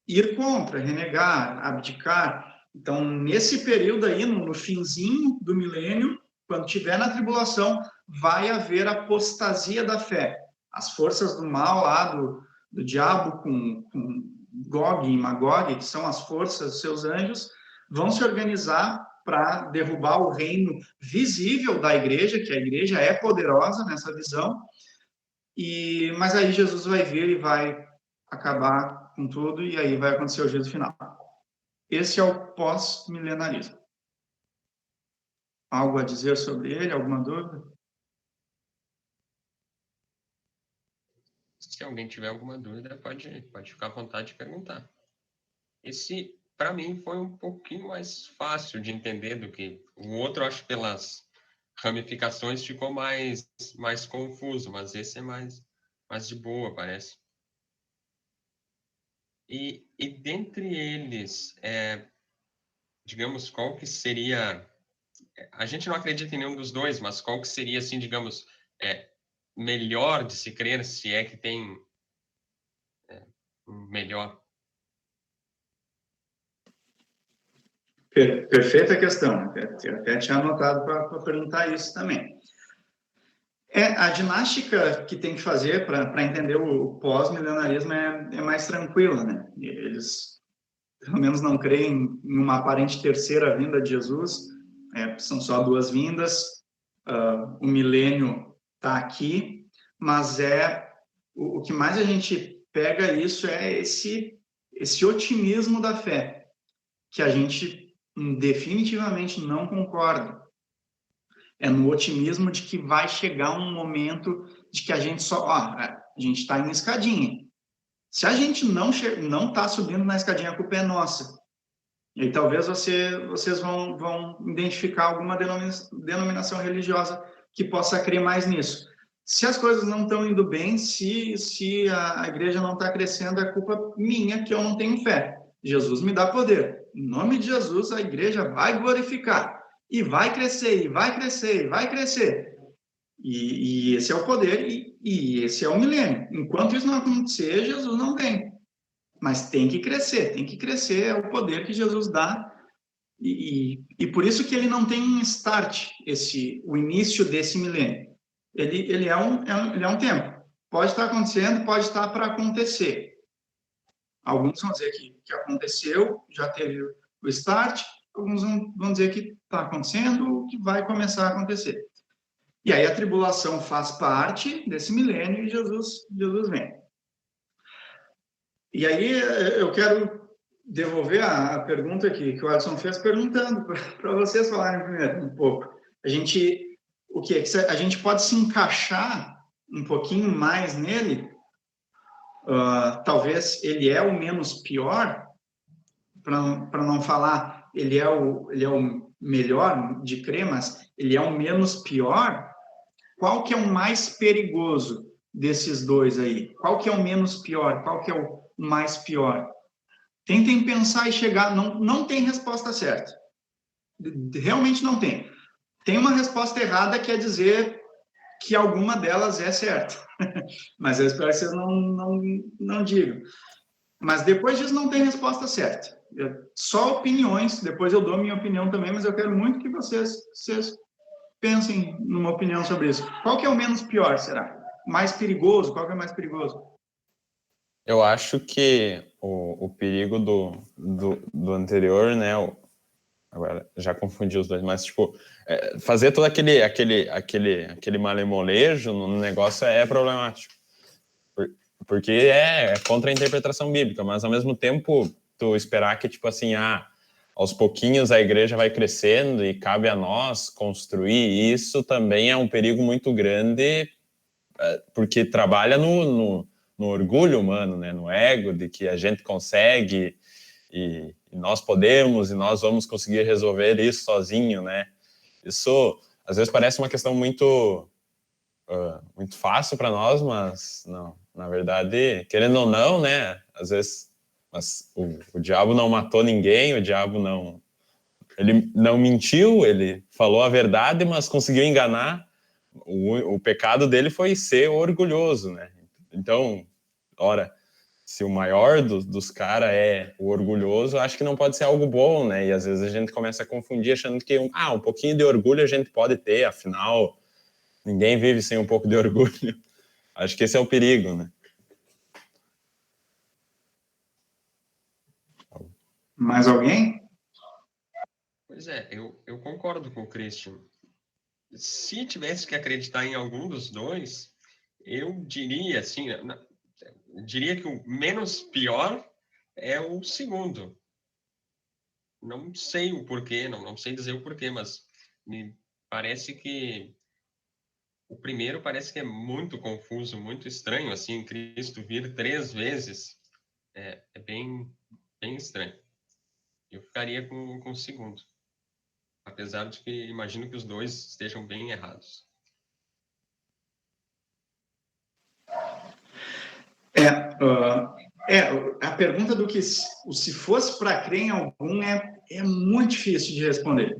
ir contra, renegar, abdicar. Então, nesse período aí, no finzinho do milênio, quando tiver na tribulação, vai haver apostasia da fé. As forças do mal lá, do diabo com Gog e Magog, que são as forças, seus anjos, vão se organizar para derrubar o reino visível da igreja, que a igreja é poderosa nessa visão, mas aí Jesus vai vir e vai acabar com tudo, e aí vai acontecer o juízo final. Esse é o pós-milenarismo. Algo a dizer sobre ele? Alguma dúvida? Se alguém tiver alguma dúvida, pode ficar à vontade de perguntar. Esse, para mim, foi um pouquinho mais fácil de entender do que o outro. Acho que pelas ramificações ficou mais confuso, mas esse é mais de boa, parece. E dentre eles, digamos, qual que seria... A gente não acredita em nenhum dos dois, mas qual que seria, assim, digamos, melhor de se crer, se é que tem melhor? Perfeita questão. Eu até tinha anotado para perguntar isso também. A ginástica que tem que fazer para entender o pós-milenarismo é mais tranquila, né? Eles, pelo menos, não creem em uma aparente terceira vinda de Jesus. São só 2 vindas. O milênio está aqui, mas o que mais a gente pega isso é esse otimismo da fé, que a gente definitivamente não concorda. É no otimismo de que vai chegar um momento de que a gente a gente está em escadinha. Se a gente não está subindo na escadinha, a culpa é nossa. E aí talvez vocês vão identificar alguma denominação religiosa que possa crer mais nisso. Se as coisas não estão indo bem, se a igreja não está crescendo, é culpa minha que eu não tenho fé. Jesus me dá poder. Em nome de Jesus, a igreja vai glorificar. E vai crescer, e vai crescer, e vai crescer. E esse é o poder, e esse é o milênio. Enquanto isso não acontecer, Jesus não vem. Mas tem que crescer, é o poder que Jesus dá. E por isso que ele não tem um start, o início desse milênio. Ele é um tempo. Pode estar acontecendo, pode estar para acontecer. Alguns vão dizer que aconteceu, já teve o start, alguns vão dizer que está acontecendo, que vai começar a acontecer. E aí a tribulação faz parte desse milênio e Jesus vem. E aí eu quero devolver a pergunta que o Alisson fez, perguntando para vocês falarem primeiro um pouco. A gente pode se encaixar um pouquinho mais nele? Talvez ele é o menos pior, para não falar ele é o melhor de crer, mas ele é o menos pior. Qual que é o mais perigoso desses dois aí? Qual que é o menos pior? Qual que é o mais pior? Tentem pensar e chegar. Não tem resposta certa. Realmente não tem. Tem uma resposta errada, que é dizer que alguma delas é certa. Mas eu espero que vocês não digam. Mas depois disso não tem resposta certa. Só opiniões. Depois eu dou minha opinião também, mas eu quero muito que vocês pensem numa opinião sobre isso. Qual que é o menos pior, será? Mais perigoso? Qual que é o mais perigoso? Eu acho que o perigo do anterior, né? Agora já confundi os dois, mas tipo, fazer todo aquele malemolejo no negócio é problemático. Porque é contra a interpretação bíblica, mas ao mesmo tempo tu esperar que, tipo assim, aos pouquinhos a igreja vai crescendo e cabe a nós construir, isso também é um perigo muito grande, porque trabalha no orgulho humano, né? No ego de que a gente consegue e nós podemos e nós vamos conseguir resolver isso sozinho, né? Isso às vezes parece uma questão muito fácil para nós, mas não, na verdade, querendo ou não, né? Às vezes, mas o diabo não matou ninguém, o diabo ele não mentiu, ele falou a verdade, mas conseguiu enganar. O pecado dele foi ser orgulhoso, né? Então, ora, se o maior dos caras é o orgulhoso, acho que não pode ser algo bom, né? E às vezes a gente começa a confundir, achando que um pouquinho de orgulho a gente pode ter, afinal, ninguém vive sem um pouco de orgulho. Acho que esse é o perigo, né? Mais alguém? Pois é, eu concordo com o Christian. Se tivesse que acreditar em algum dos dois, eu diria assim, diria que o menos pior é o segundo. Não sei o porquê, não sei dizer o porquê, mas me parece que o primeiro parece que é muito confuso, muito estranho, assim, Cristo vir 3 vezes. É bem estranho. Eu ficaria com o segundo. Apesar de que imagino que os dois estejam bem errados. A pergunta do que se fosse para crer em algum é muito difícil de responder.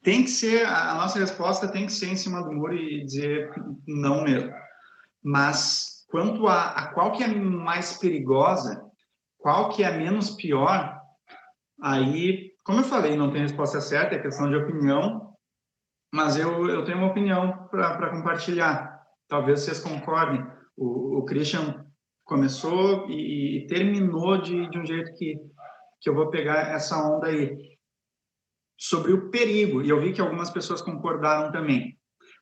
Tem que ser, a nossa resposta tem que ser em cima do muro e dizer não mesmo. Mas quanto a qual que é mais perigosa, qual que é menos pior, aí como eu falei, não tem resposta certa, é questão de opinião, mas eu tenho uma opinião para compartilhar. Talvez vocês concordem. O Christian começou e terminou de um jeito que eu vou pegar essa onda aí. Sobre o perigo, e eu vi que algumas pessoas concordaram também.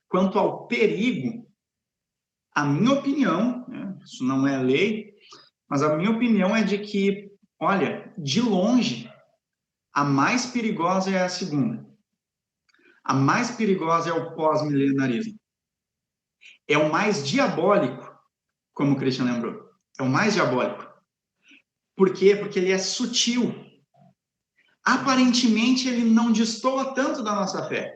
Quanto ao perigo, a minha opinião, né, isso não é lei, mas a minha opinião é de que, olha, de longe, a mais perigosa é a segunda. A mais perigosa é o pós-milenarismo. É o mais diabólico, como o Christian lembrou. É o mais diabólico. Por quê? Porque ele é sutil. Aparentemente, ele não destoa tanto da nossa fé.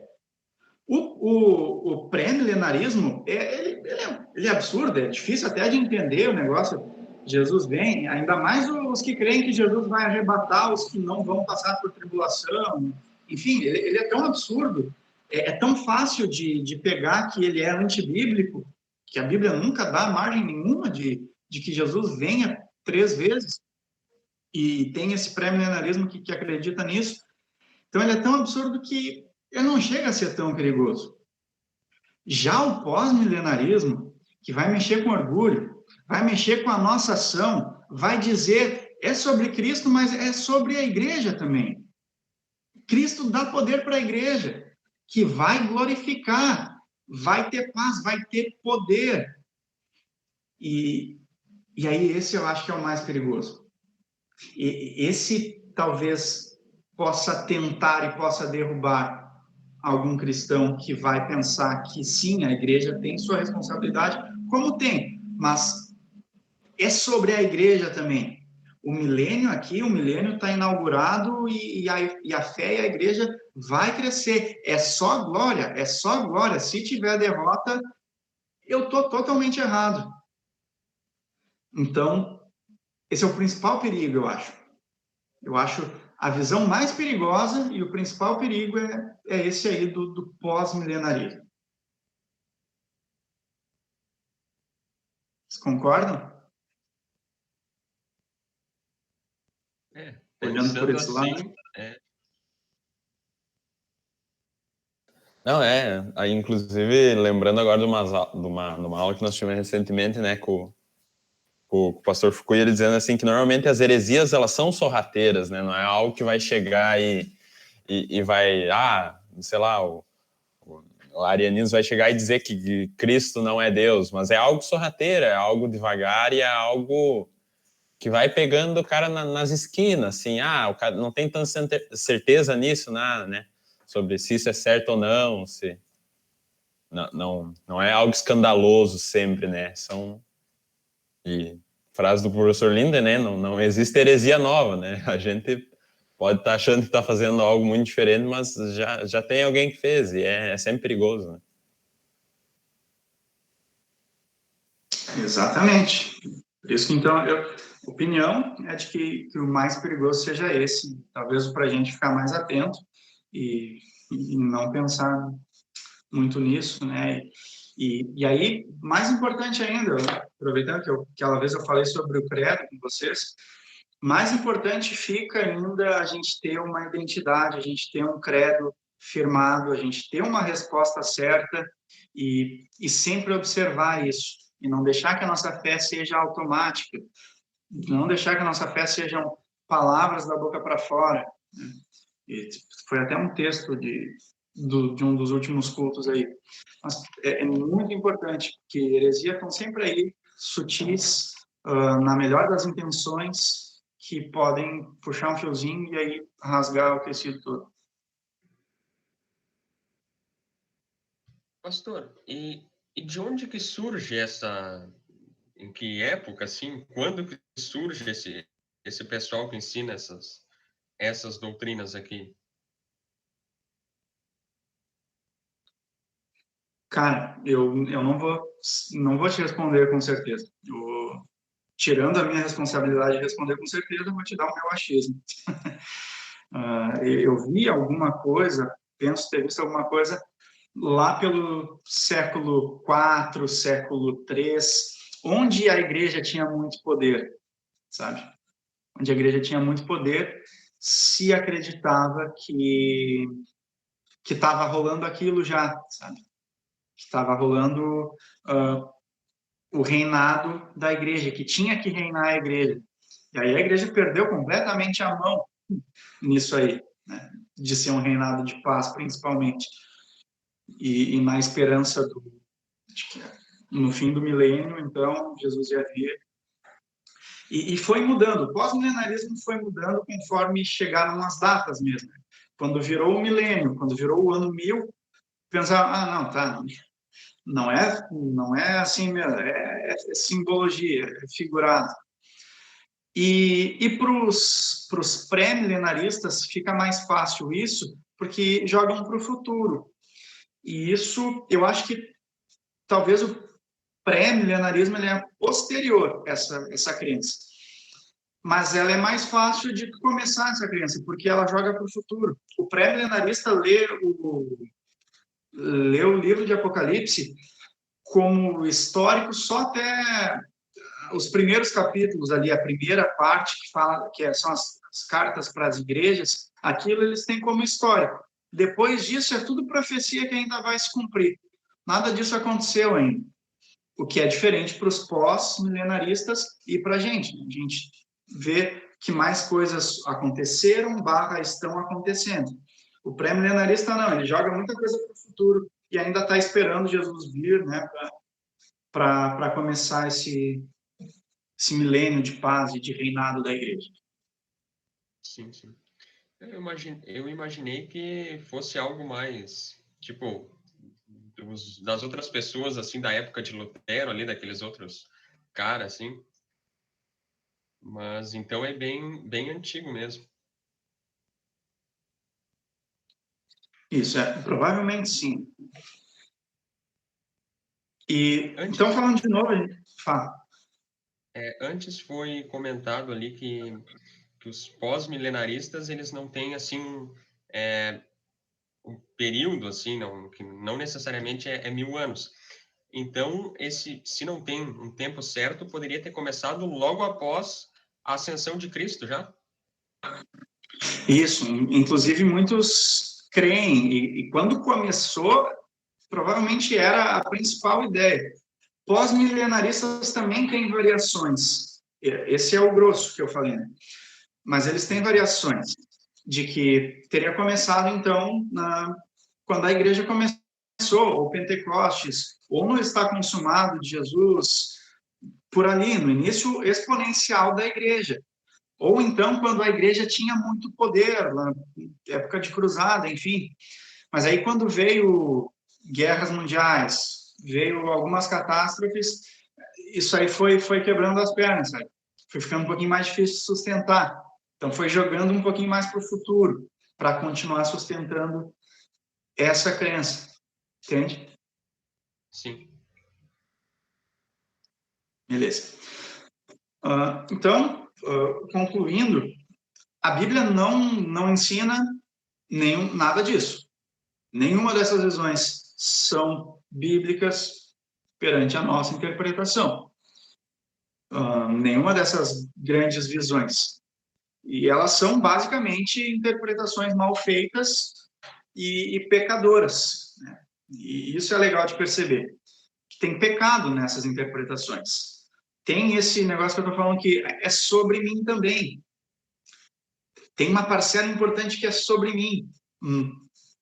O pré-milenarismo, ele é absurdo, é difícil até de entender o negócio. Jesus vem, ainda mais os que creem que Jesus vai arrebatar os que não vão passar por tribulação. Enfim, ele é tão absurdo, é tão fácil de pegar que ele é antibíblico, que a Bíblia nunca dá margem nenhuma de que Jesus venha 3 vezes. E tem esse pré-milenarismo que acredita nisso. Então, ele é tão absurdo que ele não chega a ser tão perigoso. Já o pós-milenarismo, que vai mexer com orgulho, vai mexer com a nossa ação, vai dizer, é sobre Cristo, mas é sobre a igreja também. Cristo dá poder para a igreja, que vai glorificar, vai ter paz, vai ter poder. E aí esse eu acho que é o mais perigoso. E esse talvez possa tentar e possa derrubar algum cristão que vai pensar que sim, a igreja tem sua responsabilidade, como tem, mas é sobre a igreja também. O milênio está inaugurado e a fé e a igreja vai crescer. É só glória, é só glória. Se tiver derrota, eu estou totalmente errado. Então, esse é o principal perigo, eu acho. Eu acho a visão mais perigosa e o principal perigo é esse aí do pós-milenarismo. Vocês concordam? Olhando por esse assim, lado. Não, aí, inclusive, lembrando agora de uma aula que nós tivemos recentemente, né, com o pastor Fukui, ele dizendo assim que normalmente as heresias, elas são sorrateiras, né, não é algo que vai chegar e vai, sei lá, o arianismo vai chegar e dizer que Cristo não é Deus, mas é algo sorrateiro, é algo devagar e é algo que vai pegando o cara nas esquinas, assim, o cara não tem tanta certeza nisso, né, sobre se isso é certo ou não, se não é algo escandaloso sempre, né, e frase do professor Linder, né, não existe heresia nova, né, a gente pode estar achando que está fazendo algo muito diferente, mas já tem alguém que fez, e é sempre perigoso, né. Exatamente. Por isso que, então, opinião é de que o mais perigoso seja esse, talvez para a gente ficar mais atento e não pensar muito nisso, né? E aí, mais importante ainda, aproveitando que aquela vez eu falei sobre o credo com vocês, mais importante fica ainda a gente ter uma identidade, a gente ter um credo firmado, a gente ter uma resposta certa e sempre observar isso, e não deixar que a nossa fé seja automática, não deixar que a nossa fé sejam palavras da boca para fora. E foi até um texto de um dos últimos cultos aí. Mas é muito importante, porque heresias estão sempre aí, sutis, na melhor das intenções, que podem puxar um fiozinho e aí rasgar o tecido todo. Pastor, e de onde que surge em que época, assim, quando que surge esse pessoal que ensina essas doutrinas aqui? Cara, eu não vou te responder com certeza. Tirando a minha responsabilidade de responder com certeza, eu vou te dar o meu achismo. Eu vi alguma coisa, penso ter visto alguma coisa lá pelo século IV, século III, onde a igreja tinha muito poder, sabe? Onde a igreja tinha muito poder, se acreditava que estava rolando aquilo já, sabe? Que estava rolando o reinado da igreja, que tinha que reinar a igreja. E aí a igreja perdeu completamente a mão nisso aí, né? De ser um reinado de paz, principalmente. E na esperança de que no fim do milênio, então, Jesus ia vir. E foi mudando. O pós-milenarismo foi mudando conforme chegaram as datas mesmo. Quando virou o milênio, quando virou o ano 1000, pensava, não, tá, não é assim mesmo, é simbologia, é figurado. E para os pré-milenaristas fica mais fácil isso, porque jogam para o futuro. E isso, eu acho que talvez o pré-milenarismo ele é posterior a essa crença. Mas ela é mais fácil de começar essa crença, porque ela joga para o futuro. O pré-milenarista lê o livro de Apocalipse como histórico só até os primeiros capítulos ali, a primeira parte que fala são as cartas para as igrejas, aquilo eles têm como histórico. Depois disso é tudo profecia que ainda vai se cumprir. Nada disso aconteceu ainda. O que é diferente para os pós-milenaristas e para a gente. A gente vê que mais coisas aconteceram, estão acontecendo. O pré-milenarista não, ele joga muita coisa para o futuro e ainda está esperando Jesus vir, né, para começar esse milênio de paz e de reinado da igreja. Sim, sim. Eu imaginei que fosse algo mais, tipo, das outras pessoas, assim, da época de Lutero, ali, daqueles outros caras, assim. Mas, então, é bem, bem antigo mesmo. Isso, provavelmente sim. E, então, falando de novo, a gente fala. Antes foi comentado ali que os pós-milenaristas, eles não têm, assim, um período, assim, que não necessariamente é 1000 anos. Então, se não tem um tempo certo, poderia ter começado logo após a ascensão de Cristo, já? Isso, inclusive muitos creem, e quando começou, provavelmente era a principal ideia. Pós-milenaristas também têm variações. Esse é o grosso que eu falei, né? Mas eles têm variações de que teria começado, então, quando a igreja começou, ou Pentecostes, ou no está consumado de Jesus, por ali, no início exponencial da igreja. Ou então, quando a igreja tinha muito poder, na época de cruzada, enfim. Mas aí, quando veio guerras mundiais, veio algumas catástrofes, isso aí foi quebrando as pernas, sabe? Foi ficando um pouquinho mais difícil de sustentar. Então, foi jogando um pouquinho mais para o futuro, para continuar sustentando essa crença. Entende? Sim. Beleza. Então, concluindo, a Bíblia não ensina nada disso. Nenhuma dessas visões são bíblicas perante a nossa interpretação. Nenhuma dessas grandes visões. E elas são basicamente interpretações mal feitas e pecadoras, né? E isso é legal de perceber, que tem pecado nessas interpretações. Tem esse negócio que eu estou falando que é sobre mim também. Tem uma parcela importante que é sobre mim.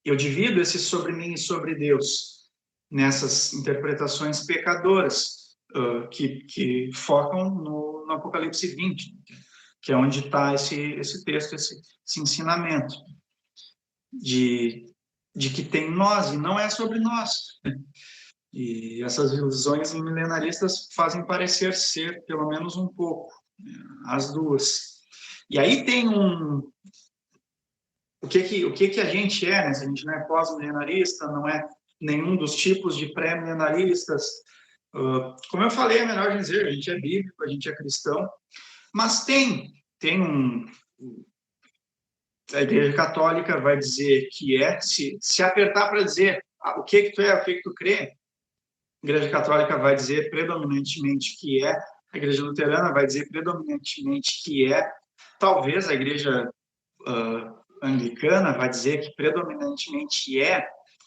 Eu divido esse sobre mim e sobre Deus nessas interpretações pecadoras que focam no Apocalipse 20, que é onde está esse texto, esse ensinamento de que tem nós e não é sobre nós. E essas visões milenaristas fazem parecer ser, pelo menos um pouco, as duas. E aí tem o que a gente é, né? Se a gente não é pós-milenarista, não é nenhum dos tipos de pré-milenaristas. Como eu falei, é melhor dizer, a gente é bíblico, a gente é cristão, mas tem a Igreja Católica vai dizer que se apertar para dizer o que tu é, o que tu crê, a Igreja Católica vai dizer predominantemente que é, a Igreja Luterana vai dizer predominantemente que é, talvez a Igreja anglicana vai dizer que predominantemente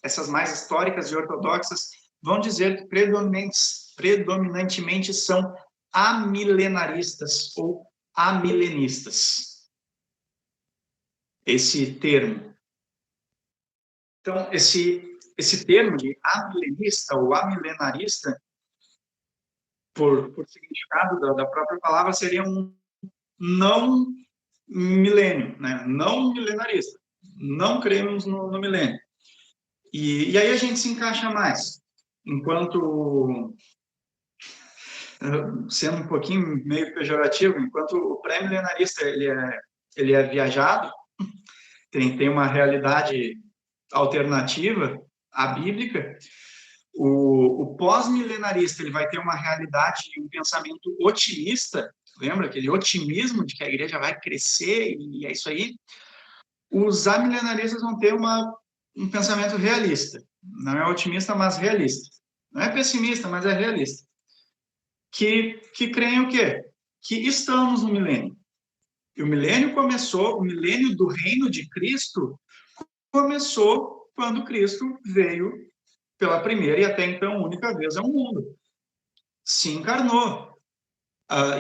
essas mais históricas e ortodoxas vão dizer que predominantemente são amilenaristas ou amilenistas. Esse termo. Então, esse termo de amilenista ou amilenarista, por significado da própria palavra, seria um não milênio, né? Não milenarista. Não cremos no milênio. E aí a gente se encaixa mais. Enquanto, sendo um pouquinho meio pejorativo, enquanto o pré-milenarista ele é viajado, tem uma realidade alternativa à bíblica, o pós-milenarista ele vai ter uma realidade e um pensamento otimista, lembra? Aquele otimismo de que a igreja vai crescer e é isso aí. Os amilenaristas vão ter um pensamento realista. Não é otimista, mas realista. Não é pessimista, mas é realista. Que creem o quê? Que estamos no milênio. E o milênio do reino de Cristo começou quando Cristo veio pela primeira e até então única vez ao mundo. Se encarnou,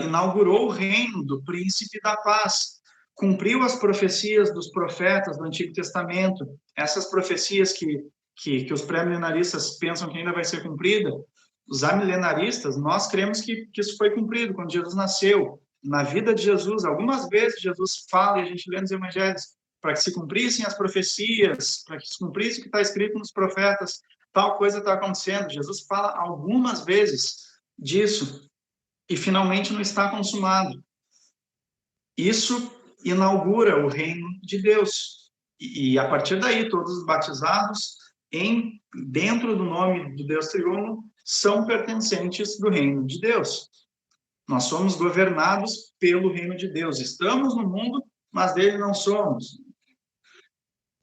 inaugurou o reino do príncipe da paz, cumpriu as profecias dos profetas do Antigo Testamento, essas profecias que os pré-milenaristas pensam que ainda vai ser cumprida. Os amilenaristas, nós cremos que isso foi cumprido quando Jesus nasceu. Na vida de Jesus, algumas vezes Jesus fala, e a gente lê nos evangelhos, para que se cumprissem as profecias, para que se cumprisse o que está escrito nos profetas, tal coisa está acontecendo. Jesus fala algumas vezes disso, e finalmente não está consumado. Isso inaugura o reino de Deus. E a partir daí, todos os batizados dentro do nome do Deus Triuno são pertencentes do reino de Deus. Nós somos governados pelo reino de Deus. Estamos no mundo, mas dele não somos.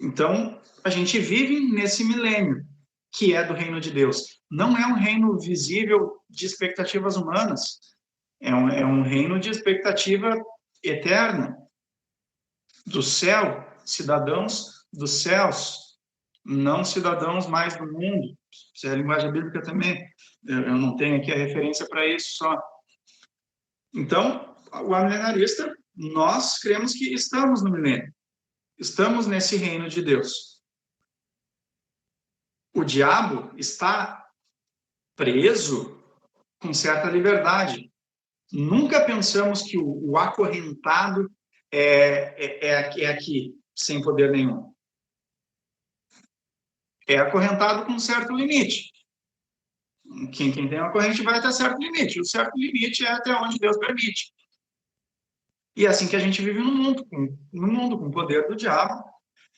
Então, a gente vive nesse milênio, que é do reino de Deus. Não é um reino visível de expectativas humanas. É um reino de expectativa eterna. Do céu, cidadãos dos céus, não cidadãos mais do mundo. Isso é a linguagem bíblica também. Eu não tenho aqui a referência para isso só. Então, o amilenarista, nós cremos que estamos no milênio. Estamos nesse reino de Deus. O diabo está preso com certa liberdade. Nunca pensamos que o acorrentado é aqui, sem poder nenhum. É acorrentado com um certo limite. Quem tem uma corrente vai até certo limite. O certo limite é até onde Deus permite. E é assim que a gente vive no mundo com o poder do diabo,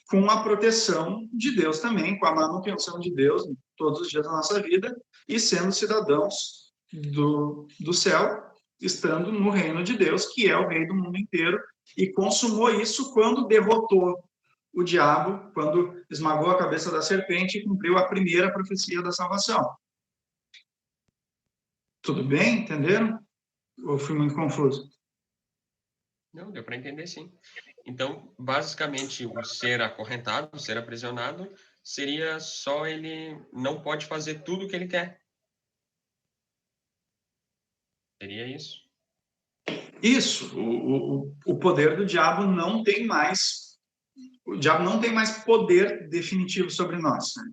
com a proteção de Deus também, com a manutenção de Deus todos os dias da nossa vida, e sendo cidadãos do céu, estando no reino de Deus, que é o rei do mundo inteiro, e consumou isso quando derrotou o diabo, quando esmagou a cabeça da serpente e cumpriu a primeira profecia da salvação. Tudo bem? Entenderam? Ou fui muito confuso? Não, deu para entender, sim. Então, basicamente, o ser acorrentado, o ser aprisionado, seria só ele não pode fazer tudo o que ele quer. Seria isso? Isso. O poder do diabo não tem mais... O diabo não tem mais poder definitivo sobre nós. Né?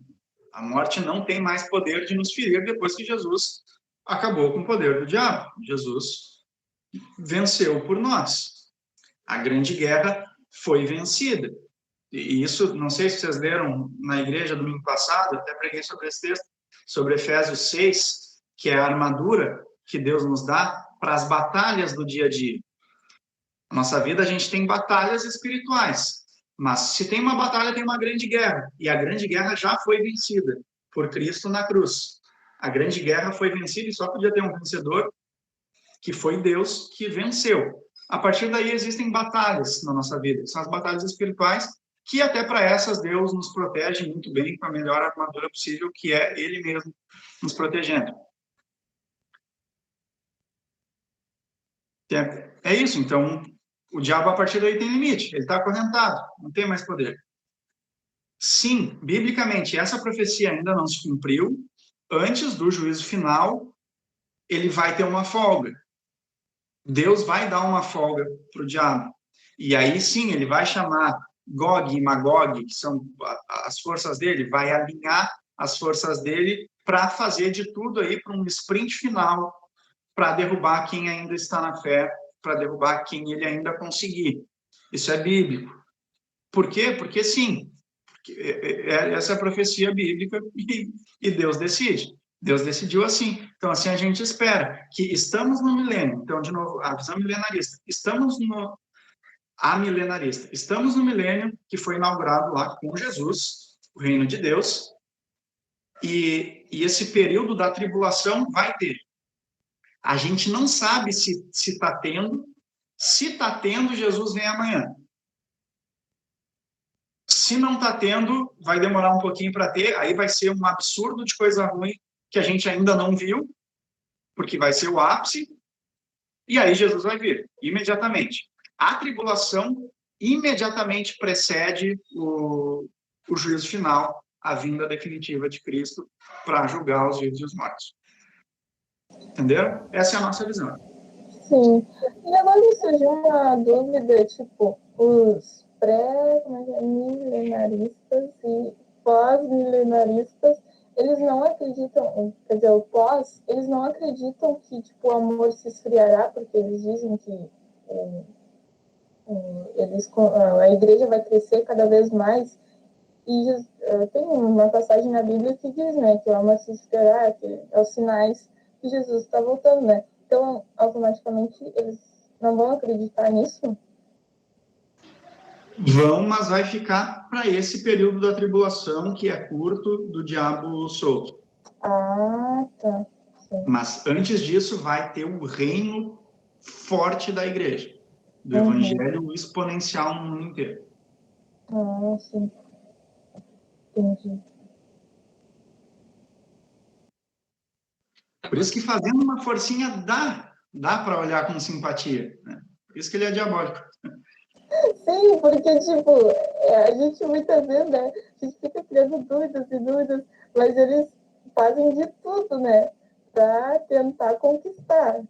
A morte não tem mais poder de nos ferir depois que Jesus acabou com o poder do diabo. Jesus venceu por nós. A grande guerra foi vencida. E isso, não sei se vocês leram na igreja domingo passado, até preguei sobre esse texto, sobre Efésios 6, que é a armadura que Deus nos dá para as batalhas do dia a dia. Na nossa vida, a gente tem batalhas espirituais, mas se tem uma batalha, tem uma grande guerra. E a grande guerra já foi vencida por Cristo na cruz. A grande guerra foi vencida e só podia ter um vencedor, que foi Deus, que venceu. A partir daí existem batalhas na nossa vida, são as batalhas espirituais, que até para essas Deus nos protege muito bem com a melhor armadura possível, que é Ele mesmo nos protegendo. É isso, então, o diabo a partir daí tem limite, ele está acorrentado, não tem mais poder. Sim, biblicamente, essa profecia ainda não se cumpriu. Antes do juízo final, ele vai ter uma folga. Deus vai dar uma folga para o diabo. E aí sim, ele vai chamar Gog e Magog, que são as forças dele, vai alinhar as forças dele para fazer de tudo aí para um sprint final, para derrubar quem ainda está na fé, para derrubar quem ele ainda conseguir. Isso é bíblico. Por quê? Porque sim, essa é a profecia bíblica e Deus decide. Deus decidiu assim. Então, assim a gente espera que estamos no milênio. Então, de novo, a visão milenarista. Estamos no milênio que foi inaugurado lá com Jesus, o reino de Deus. E esse período da tribulação vai ter. A gente não sabe se está tendo. Se está tendo, Jesus vem amanhã. Se não está tendo, vai demorar um pouquinho para ter. Aí vai ser um absurdo de coisa ruim que a gente ainda não viu, porque vai ser o ápice. E aí Jesus vai vir, imediatamente. A tribulação imediatamente precede o juízo final, a vinda definitiva de Cristo para julgar os vivos e os mortos. Entenderam? Essa é a nossa visão. Sim. E agora me surgiu uma dúvida, tipo, os pré-milenaristas e pós-milenaristas, eles não acreditam, quer dizer, o pós, eles não acreditam que, tipo, o amor se esfriará, porque eles dizem que a igreja vai crescer cada vez mais. E tem uma passagem na Bíblia que diz, né, que o amor se esfriará, que é os sinais que Jesus está voltando, né? Então, automaticamente, eles não vão acreditar nisso? Vão, mas vai ficar para esse período da tribulação, que é curto, do diabo solto. Ah, tá. Sim. Mas antes disso, vai ter o reino forte da igreja, do evangelho exponencial no mundo inteiro. Ah, sim. Entendi. Por isso que fazendo uma forcinha dá para olhar com simpatia, né? Por isso que ele é diabólico. Sim, porque, tipo, a gente muitas vezes, né, a gente fica criando dúvidas e dúvidas, mas eles fazem de tudo, né, para tentar conquistar.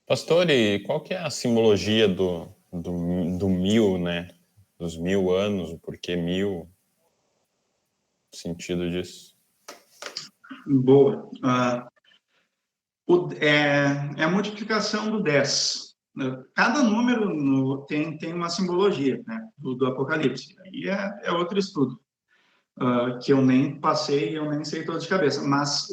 Pastor, e qual que é a simbologia do 1000, né? Dos 1000 anos, o porquê 1000? O sentido disso? Boa. É a multiplicação do 10. Cada número tem uma simbologia, né, do Apocalipse. Aí é outro estudo, que eu nem passei, eu nem sei todo de cabeça. Mas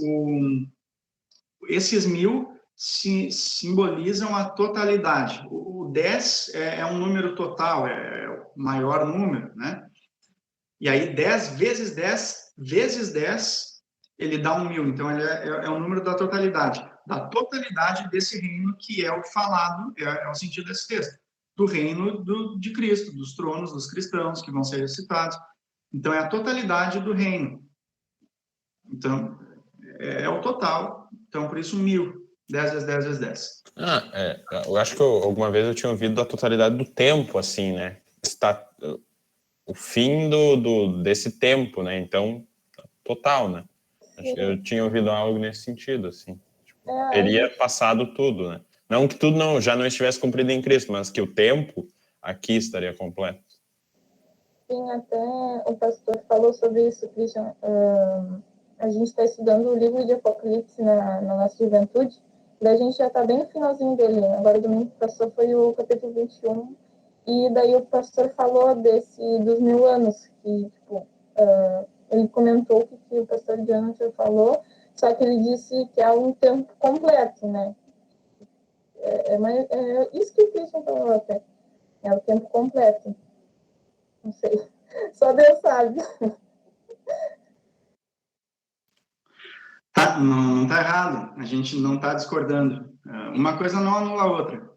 esses 1000 simbolizam a totalidade. O 10 é um número total, é o maior número, né? E aí 10 vezes 10 vezes 10, ele dá 1000. Então, ele é o número da totalidade desse reino que é o falado, é o sentido desse texto, do reino de Cristo, dos tronos dos cristãos que vão ser ressuscitados. Então, é a totalidade do reino. Então, é o total. Então, por isso, 1000. 10 vezes 10 vezes 10. Eu acho que alguma vez eu tinha ouvido da totalidade do tempo, assim, né? Está o fim desse tempo, né? Então, total, né? Eu tinha ouvido algo nesse sentido, assim. Tipo, teria passado tudo, né? Não que tudo já não estivesse cumprido em Cristo, mas que o tempo aqui estaria completo. Sim, até o pastor falou sobre isso, Christian. A gente está estudando o livro de Apocalipse na nossa juventude, daí a gente já está bem no finalzinho dele. Agora, domingo que passou foi o capítulo 21, e daí o pastor falou dos 1000 anos, que, tipo, ele comentou o que o pastor Jonathan falou, só que ele disse que é um tempo completo, né? É isso que o Christian falou até. É o tempo completo. Não sei. Só Deus sabe. Não está errado. A gente não está discordando. Uma coisa não anula a outra.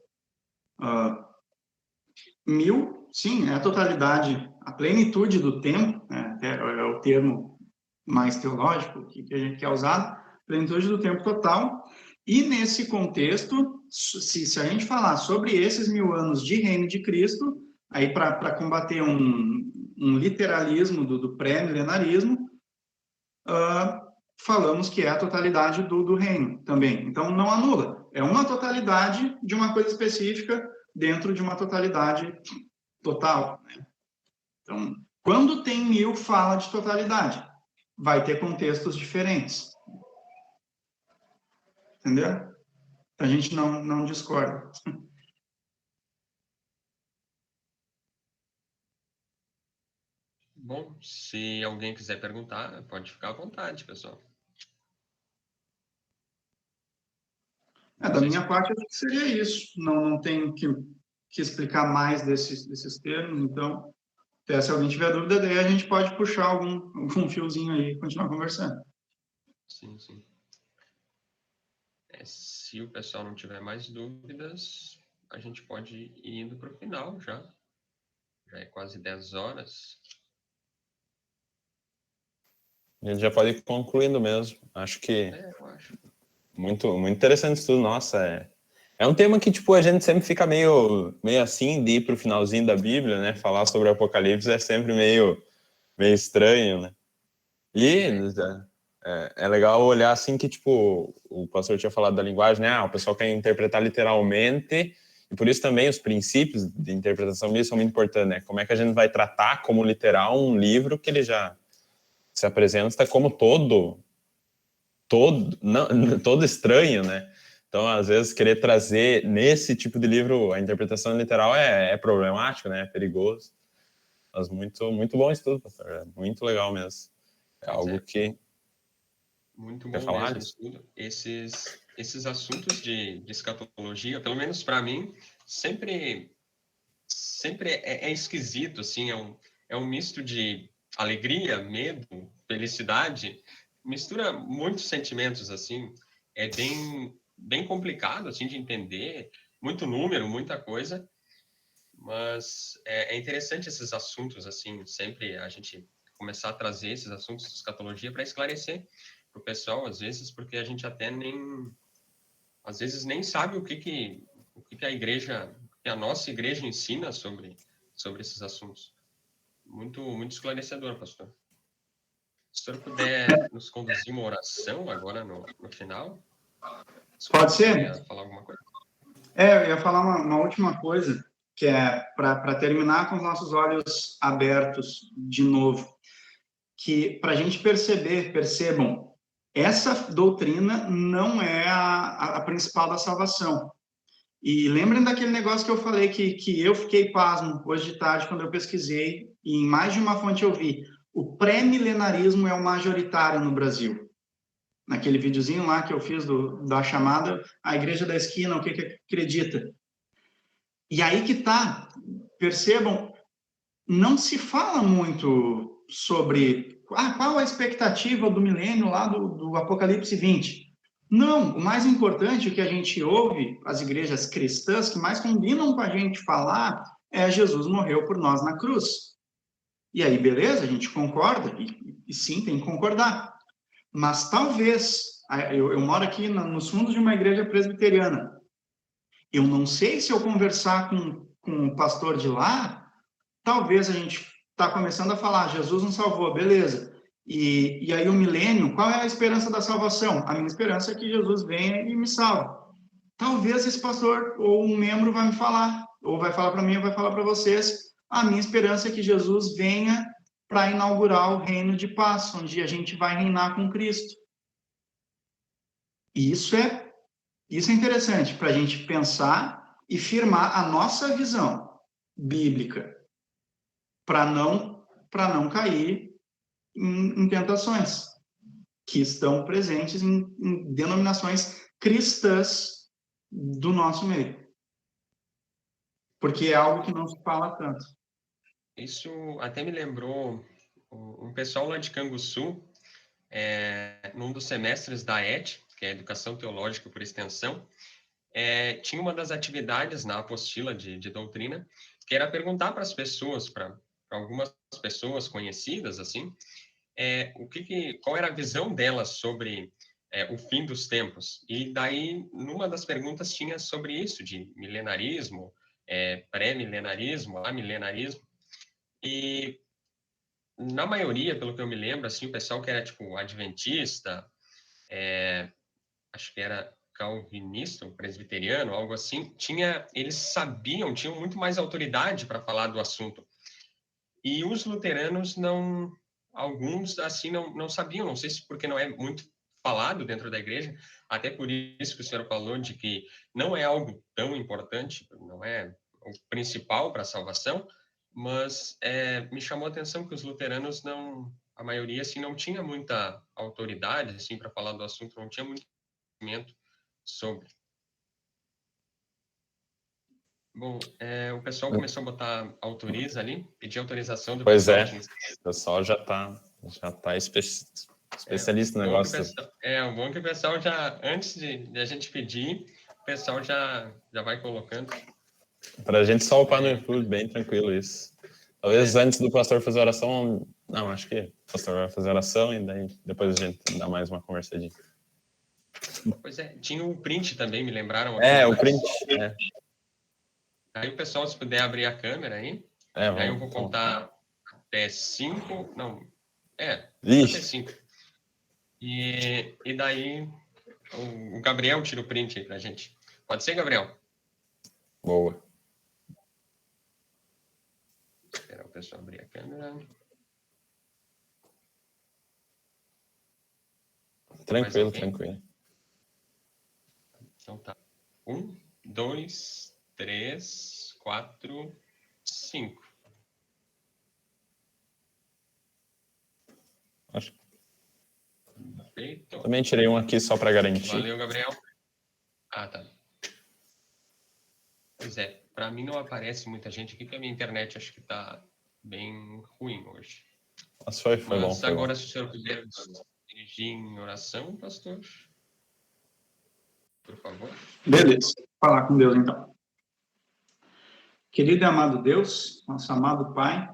1000, sim, é a totalidade, a plenitude do tempo, né? É o termo mais teológico que a gente quer usar, plenitude do tempo total, E nesse contexto, se a gente falar sobre esses 1000 anos de reino de Cristo, aí para combater um literalismo do pré-milenarismo, falamos que é a totalidade do reino também. Então, não anula. É uma totalidade de uma coisa específica dentro de uma totalidade total. Né? Então, quando tem 1000, fala de totalidade. Vai ter contextos diferentes. Entendeu? A gente não discorda. Bom, se alguém quiser perguntar, pode ficar à vontade, pessoal. Da minha parte, acho que seria isso. Não tenho que explicar mais desses termos, então, até se alguém tiver dúvida, daí a gente pode puxar algum fiozinho aí e continuar conversando. Sim. Se o pessoal não tiver mais dúvidas, a gente pode ir indo para o final já. Já é quase 10 horas. A gente já pode ir concluindo mesmo. Acho que Eu acho. muito interessante isso tudo. Nossa, é um tema que, tipo, a gente sempre fica meio assim de ir pro finalzinho da Bíblia, né? Falar sobre o Apocalipse é sempre meio estranho, né? E é legal olhar assim que, tipo, o pastor tinha falado da linguagem, né? O pessoal quer interpretar literalmente, e por isso também os princípios de interpretação bíblica são muito importantes, né? Como é que a gente vai tratar como literal um livro que ele já se apresenta como todo estranho, né? Então, às vezes, querer trazer nesse tipo de livro a interpretação literal é problemático, né? É perigoso. Mas muito bom isso tudo, pastor. É muito legal mesmo. É algo que... Muito Quer bom falar, mesmo Alisson? estudo. Esses assuntos de escatologia, pelo menos para mim, sempre é esquisito, assim, é um misto de alegria, medo, felicidade, mistura muitos sentimentos, assim, é bem complicado, assim, de entender, muito número, muita coisa, mas é interessante esses assuntos, assim, sempre a gente começar a trazer esses assuntos de escatologia para esclarecer para o pessoal, às vezes, porque a gente até às vezes nem sabe o que a igreja, que a nossa igreja ensina sobre esses assuntos. Muito esclarecedor, pastor. Se o senhor puder nos conduzir uma oração agora no final, Pode você ser? ia falar alguma coisa? Eu ia falar uma última coisa, que é para terminar com os nossos olhos abertos de novo, que para a gente percebam, essa doutrina não é a principal da salvação. E lembrem daquele negócio que eu falei que eu fiquei pasmo hoje de tarde quando eu pesquisei, e em mais de uma fonte eu vi, o pré-milenarismo é o majoritário no Brasil. Naquele videozinho lá que eu fiz da chamada, a igreja da esquina, o que acredita. E aí que tá, percebam, não se fala muito sobre qual a expectativa do milênio lá do Apocalipse 20. Não, o mais importante, o que a gente ouve, as igrejas cristãs que mais combinam com a gente falar, é Jesus morreu por nós na cruz. E aí, beleza, a gente concorda, e sim, tem que concordar. Mas talvez, eu moro aqui nos fundos de uma igreja presbiteriana, eu não sei se eu conversar com o pastor de lá, talvez a gente está começando a falar, Jesus nos salvou, beleza. E aí o milênio, qual é a esperança da salvação? A minha esperança é que Jesus venha e me salve. Talvez esse pastor ou um membro vai me falar, ou vai falar para mim, ou vai falar para vocês, a minha esperança é que Jesus venha para inaugurar o reino de paz, onde a gente vai reinar com Cristo. E isso é interessante para a gente pensar e firmar a nossa visão bíblica para não cair em tentações que estão presentes em denominações cristãs do nosso meio. Porque é algo que não se fala tanto. Isso até me lembrou um pessoal lá de Canguçu, num dos semestres da ET, que é Educação Teológica por Extensão, tinha uma das atividades na apostila de doutrina, que era perguntar para as pessoas, para algumas pessoas conhecidas, assim, qual era a visão delas sobre o fim dos tempos. E daí, numa das perguntas tinha sobre isso, de milenarismo, pré-milenarismo, amilenarismo. E na maioria, pelo que eu me lembro, assim, o pessoal que era tipo adventista, acho que era calvinista, ou presbiteriano, algo assim, eles sabiam, tinham muito mais autoridade para falar do assunto. E os luteranos não, alguns assim não sabiam, não sei se porque não é muito falado dentro da igreja, até por isso que o senhor falou de que não é algo tão importante, não é o principal para a salvação, mas me chamou a atenção que os luteranos não, a maioria assim não tinha muita autoridade assim para falar do assunto, não tinha muito conhecimento sobre. Bom, o pessoal começou a botar autoriza ali, pedir autorização do Pois pessoal. o pessoal já tá especialista no negócio. O bom que o pessoal já, antes de a gente pedir, o pessoal já vai colocando. Pra gente só upar no YouTube, bem tranquilo isso. Talvez antes do pastor fazer oração, não, acho que o pastor vai fazer oração e daí depois a gente dá mais uma conversadinha. Pois tinha o print também, me lembraram. O print, Aí o pessoal, se puder abrir a câmera aí, daí eu vou contar até 5, não, até 5. E daí o Gabriel tira o print aí pra gente. Pode ser, Gabriel? Boa. Esperar o pessoal abrir a câmera. Tranquilo. Então tá. 1, 2, 3, 4, 5. Acho. Perfeito. Também tirei um aqui só para garantir. Valeu, Gabriel. Tá. Pois para mim não aparece muita gente aqui, porque a minha internet acho que tá bem ruim hoje. Mas foi bom. Agora, se o senhor puder dirigir em oração, pastor, por favor. Beleza, vou falar com Deus então. Querido e amado Deus, nosso amado Pai,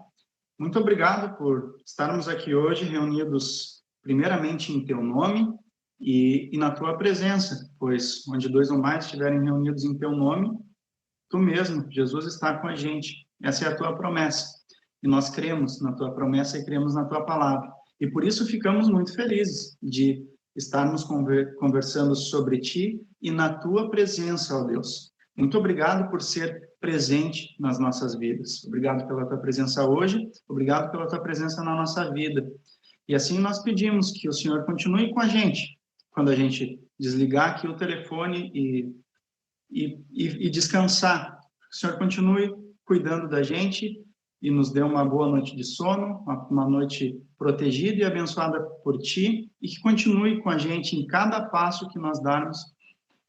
muito obrigado por estarmos aqui hoje reunidos primeiramente em Teu nome e na Tua presença, pois onde 2 ou mais estiverem reunidos em Teu nome, Tu mesmo, Jesus, está com a gente. Essa é a Tua promessa. E nós cremos na Tua promessa e cremos na Tua palavra. E por isso ficamos muito felizes de estarmos conversando sobre Ti e na Tua presença, ó Deus. Muito obrigado por ser presente nas nossas vidas. Obrigado pela Tua presença hoje, obrigado pela Tua presença na nossa vida. E assim nós pedimos que o Senhor continue com a gente, quando a gente desligar aqui o telefone e descansar. Que o Senhor continue cuidando da gente e nos dê uma boa noite de sono, uma noite protegida e abençoada por Ti, e que continue com a gente em cada passo que nós darmos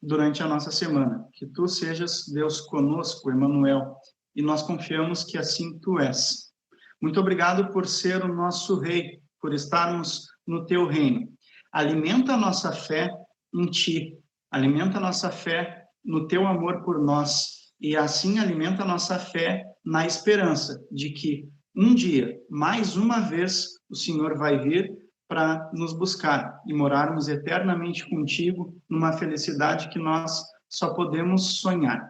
durante a nossa semana. Que Tu sejas Deus conosco, Emmanuel, e nós confiamos que assim Tu és. Muito obrigado por ser o nosso Rei, por estarmos no Teu reino. Alimenta a nossa fé em Ti, alimenta a nossa fé no Teu amor por nós, e assim alimenta a nossa fé na esperança de que um dia, mais uma vez, o Senhor vai vir para nos buscar e morarmos eternamente contigo numa felicidade que nós só podemos sonhar.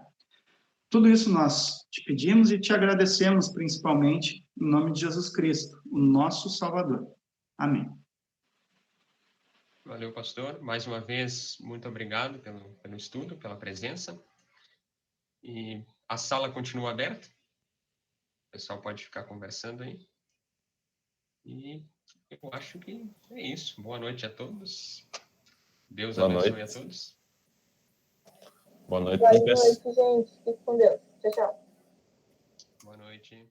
Tudo isso nós te pedimos e te agradecemos, principalmente, em nome de Jesus Cristo, o nosso Salvador. Amém. Valeu, pastor. Mais uma vez, muito obrigado pelo estudo, pela presença. E a sala continua aberta. O pessoal pode ficar conversando aí. E eu acho que é isso. Boa noite a todos. Deus abençoe a todos. Boa noite, gente. Fique com Deus. Tchau, tchau. Boa noite.